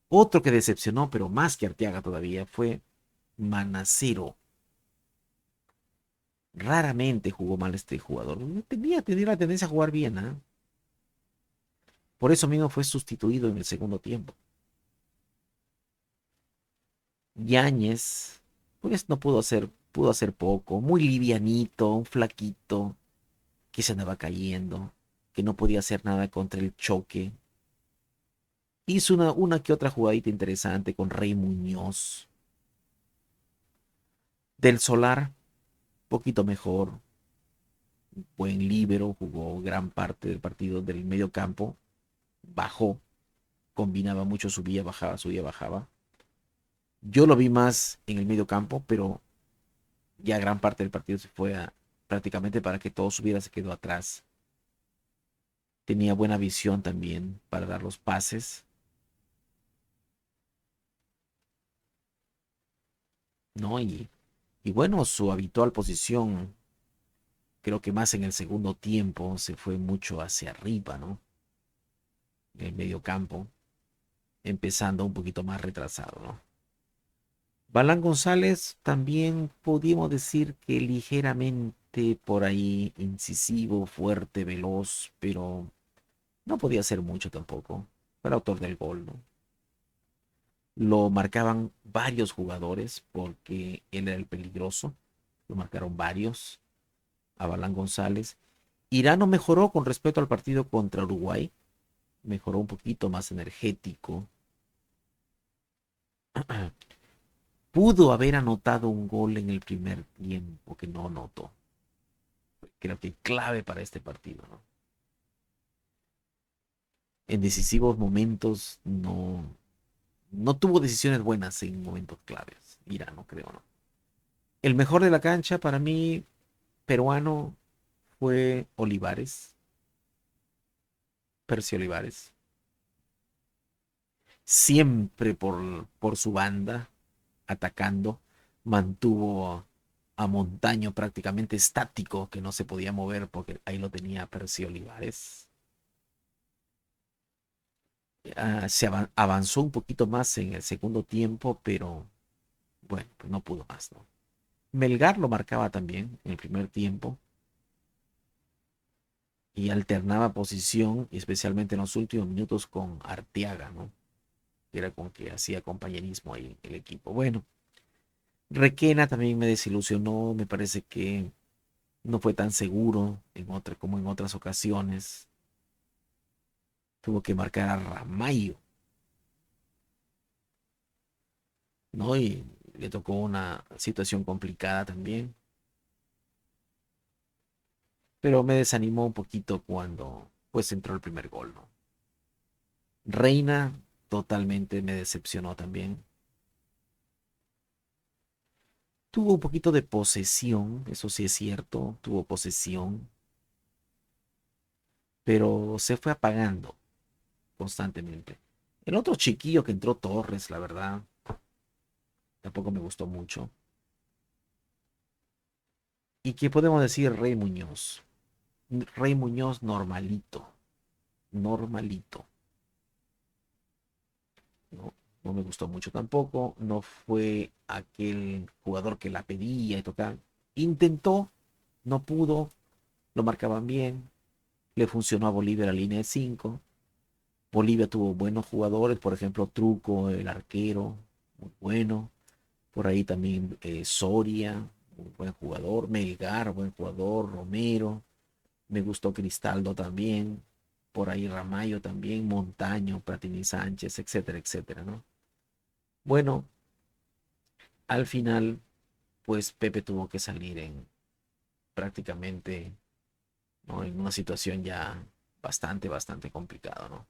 Otro que decepcionó, pero más que Arteaga todavía, fue Manacero. Raramente jugó mal este jugador. Tenía la tendencia a jugar bien, ¿eh? Por eso mismo fue sustituido en el segundo tiempo. Yáñez, pues no pudo hacer poco. Muy livianito, un flaquito, que se andaba cayendo, que no podía hacer nada contra el choque. Hizo una que otra jugadita interesante con Rey Muñoz. Del Solar, poquito mejor. Buen líbero, jugó gran parte del partido del medio campo. Bajó, combinaba mucho, subía, bajaba. Yo lo vi más en el medio campo, pero ya gran parte del partido se fue prácticamente para que todo subiera, se quedó atrás. Tenía buena visión también para dar los pases, ¿no? Y bueno, su habitual posición, creo que más en el segundo tiempo, se fue mucho hacia arriba, ¿no? En el medio campo, empezando un poquito más retrasado, ¿no? Balán González también pudimos decir que ligeramente por ahí incisivo, fuerte, veloz, pero no podía hacer mucho tampoco. Fue el autor del gol, ¿no? Lo marcaban varios jugadores porque él era el peligroso. Lo marcaron varios a Balán González. Irán no mejoró con respecto al partido contra Uruguay. Mejoró un poquito más energético. Pudo haber anotado un gol en el primer tiempo que no anotó. Creo que clave para este partido, ¿no? En decisivos momentos no tuvo decisiones buenas en momentos claves. Irán, no creo, ¿no? El mejor de la cancha para mí, peruano, fue Olivares, Percy Olivares. Siempre por su banda, atacando, mantuvo a Montaño prácticamente estático, que no se podía mover porque ahí lo tenía Percy Olivares. Avanzó un poquito más en el segundo tiempo, pero bueno, pues no pudo más, ¿no? Melgar lo marcaba también en el primer tiempo y alternaba posición, especialmente en los últimos minutos con Arteaga, ¿no? Era con que hacía compañerismo ahí el equipo. Bueno, Requena también me desilusionó, me parece que no fue tan seguro como en otras ocasiones. Tuvo que marcar a Ramayo, ¿no? Y le tocó una situación complicada también. Pero me desanimó un poquito cuando pues entró el primer gol, ¿no? Reina totalmente me decepcionó también. Tuvo un poquito de posesión, eso sí es cierto, tuvo posesión, pero se fue apagando constantemente. El otro chiquillo que entró, Torres, la verdad, tampoco me gustó mucho. ¿Y qué podemos decir? Rey Muñoz. Rey Muñoz normalito. normalito. No, no me gustó mucho tampoco. No fue aquel jugador que la pedía y total. Intentó, no pudo, lo marcaban bien. Le funcionó a Bolivia la línea de 5. Bolivia tuvo buenos jugadores, por ejemplo, Truco, el arquero, muy bueno. Por ahí también Soria, un buen jugador. Melgar, buen jugador. Romero. Me gustó Cristaldo también. Por ahí Ramayo también. Montaño, Pratini Sánchez, etcétera, etcétera, ¿no? Bueno, al final, pues Pepe tuvo que salir en prácticamente, ¿no? En una situación ya bastante, bastante complicada, ¿no?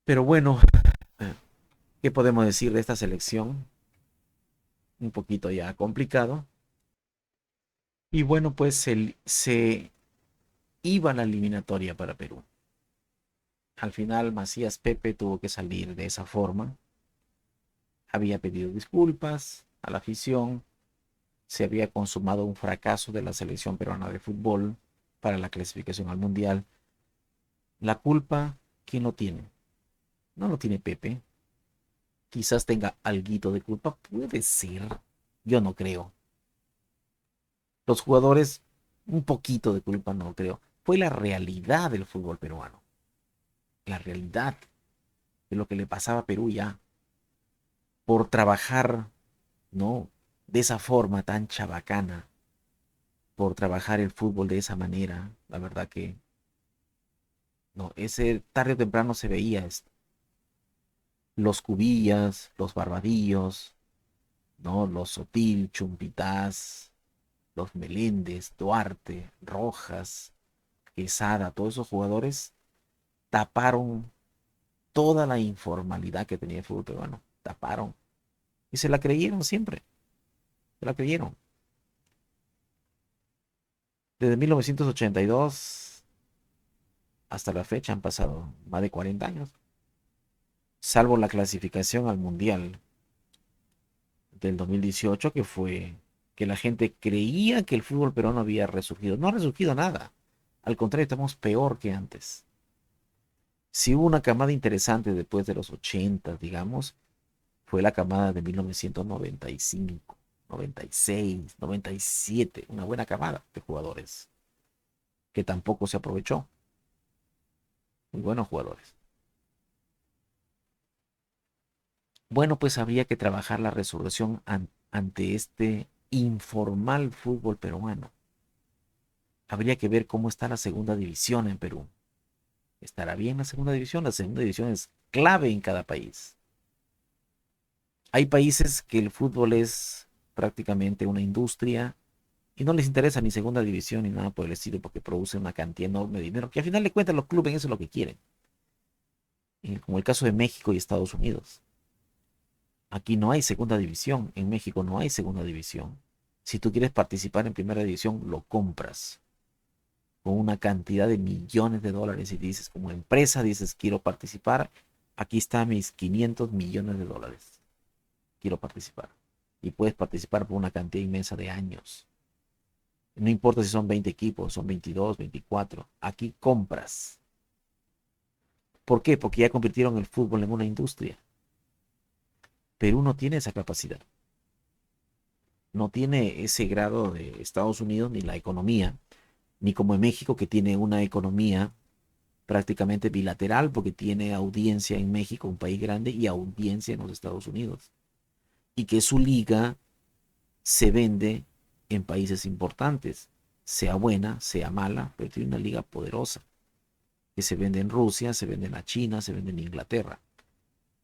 Pero bueno, eh, ¿qué podemos decir de esta selección? Un poquito ya complicado. Y bueno, pues se iba la eliminatoria para Perú. Al final, Macías Pepe tuvo que salir de esa forma. Había pedido disculpas a la afición. Se había consumado un fracaso de la selección peruana de fútbol para la clasificación al Mundial. La culpa, ¿quién lo tiene? No lo tiene Pepe. Quizás tenga alguito de culpa. Puede ser. Yo no creo. Los jugadores, un poquito de culpa no creo. Fue la realidad del fútbol peruano. La realidad de lo que le pasaba a Perú ya. Por trabajar, ¿no? De esa forma tan chabacana. Por trabajar el fútbol de esa manera. La verdad que, no, ese tarde o temprano se veía esto. Los Cubillas, los Barbadillos, ¿no? Los Sotil, Chumpitaz, los Meléndez, Duarte, Rojas, Quesada, todos esos jugadores taparon toda la informalidad que tenía el fútbol peruano. Taparon. Y se la creyeron siempre. Se la creyeron. Desde 1982 hasta la fecha han pasado más de 40 años. Salvo la clasificación al Mundial del 2018, que fue que la gente creía que el fútbol peruano había resurgido. No ha resurgido nada. Al contrario, estamos peor que antes. Si hubo una camada interesante después de los 80, digamos, fue la camada de 1995, 96, 97, una buena camada de jugadores que tampoco se aprovechó. Muy buenos jugadores. Bueno, pues habría que trabajar la resurrección ante este informal fútbol peruano. Habría que ver cómo está la segunda división en Perú. ¿Estará bien la segunda división? La segunda división es clave en cada país. Hay países que el fútbol es prácticamente una industria y no les interesa ni segunda división ni nada por el estilo porque producen una cantidad enorme de dinero que al final de cuentas los clubes eso es lo que quieren. Como el caso de México y Estados Unidos. Aquí no hay segunda división, en México no hay segunda división. Si tú quieres participar en primera división, lo compras con una cantidad de millones de dólares y dices, como empresa, dices, quiero participar, aquí están mis 500 millones de dólares, quiero participar. Y puedes participar por una cantidad inmensa de años. No importa si son 20 equipos, son 22, 24, aquí compras. ¿Por qué? Porque ya convirtieron el fútbol en una industria. Perú no tiene esa capacidad. No tiene ese grado de Estados Unidos ni la economía, ni como en México que tiene una economía prácticamente bilateral porque tiene audiencia en México, un país grande, y audiencia en los Estados Unidos. Y que su liga se vende en países importantes, sea buena, sea mala, pero tiene una liga poderosa, que se vende en Rusia, se vende en la China, se vende en Inglaterra.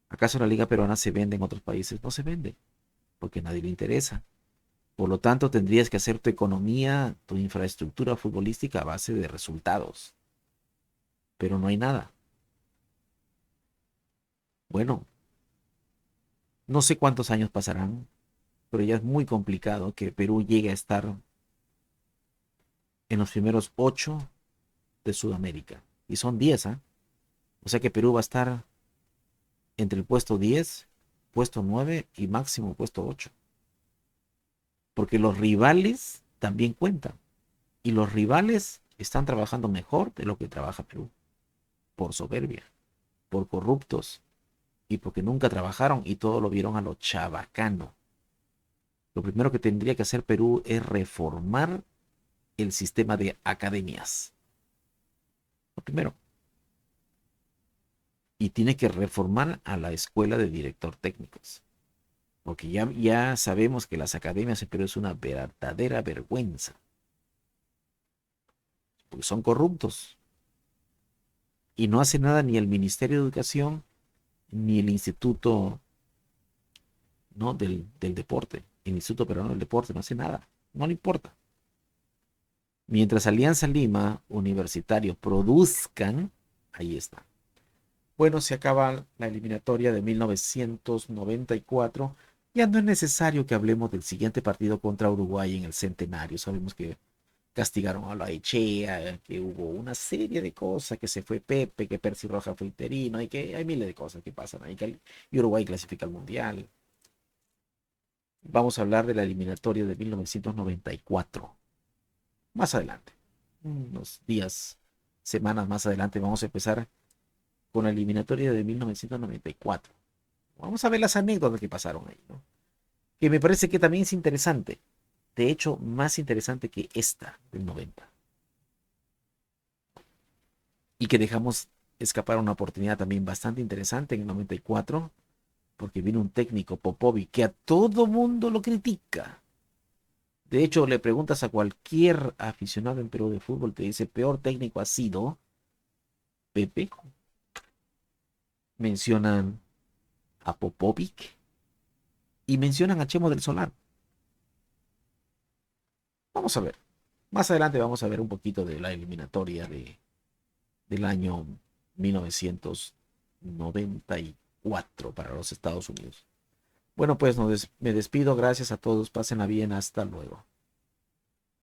¿Acaso la liga peruana se vende en otros países? No se vende, porque a nadie le interesa. Por lo tanto, tendrías que hacer tu economía, tu infraestructura futbolística a base de resultados. Pero no hay nada. Bueno, no sé cuántos años pasarán, pero ya es muy complicado que Perú llegue a estar en los primeros 8 de Sudamérica. Y son 10, ¿ah? O sea que Perú va a estar entre el puesto 10, puesto 9 y máximo puesto 8. Porque los rivales también cuentan. Y los rivales están trabajando mejor de lo que trabaja Perú. por soberbia, por corruptos y porque nunca trabajaron y todo lo vieron a lo chabacano. Lo primero que tendría que hacer Perú es reformar el sistema de academias. Lo primero. Y tiene que reformar a la escuela de director técnicos. Porque ya sabemos que las academias en Perú es una verdadera vergüenza. Porque son corruptos. Y no hace nada ni el Ministerio de Educación ni el Instituto, ¿no? del Deporte. El Instituto Peruano del Deporte no hace nada. No le importa. Mientras Alianza Lima, Universitario produzcan, ahí está. Bueno, se acaba la eliminatoria de 1994. Ya no es necesario que hablemos del siguiente partido contra Uruguay en el Centenario. Sabemos que castigaron a la Echea, que hubo una serie de cosas, que se fue Pepe, que Percy Roja fue interino, y que hay miles de cosas que pasan ahí, y Uruguay clasifica al Mundial. Vamos a hablar de la eliminatoria de 1994. Más adelante, unos días, semanas más adelante, vamos a empezar con la eliminatoria de 1994. Vamos a ver las anécdotas que pasaron ahí, ¿no? Que me parece que también es interesante. De hecho, más interesante que esta del 90. Y que dejamos escapar una oportunidad también bastante interesante en el 94, porque vino un técnico, Popovic, que a todo mundo lo critica. De hecho, le preguntas a cualquier aficionado en Perú de fútbol, te dice, peor técnico ha sido Pepe. Mencionan a Popovic y mencionan a Chemo del Solar. Vamos a ver. Más adelante vamos a ver un poquito de la eliminatoria del año 1994 para los Estados Unidos. Bueno, pues me despido. Gracias a todos. Pásenla bien. Hasta luego.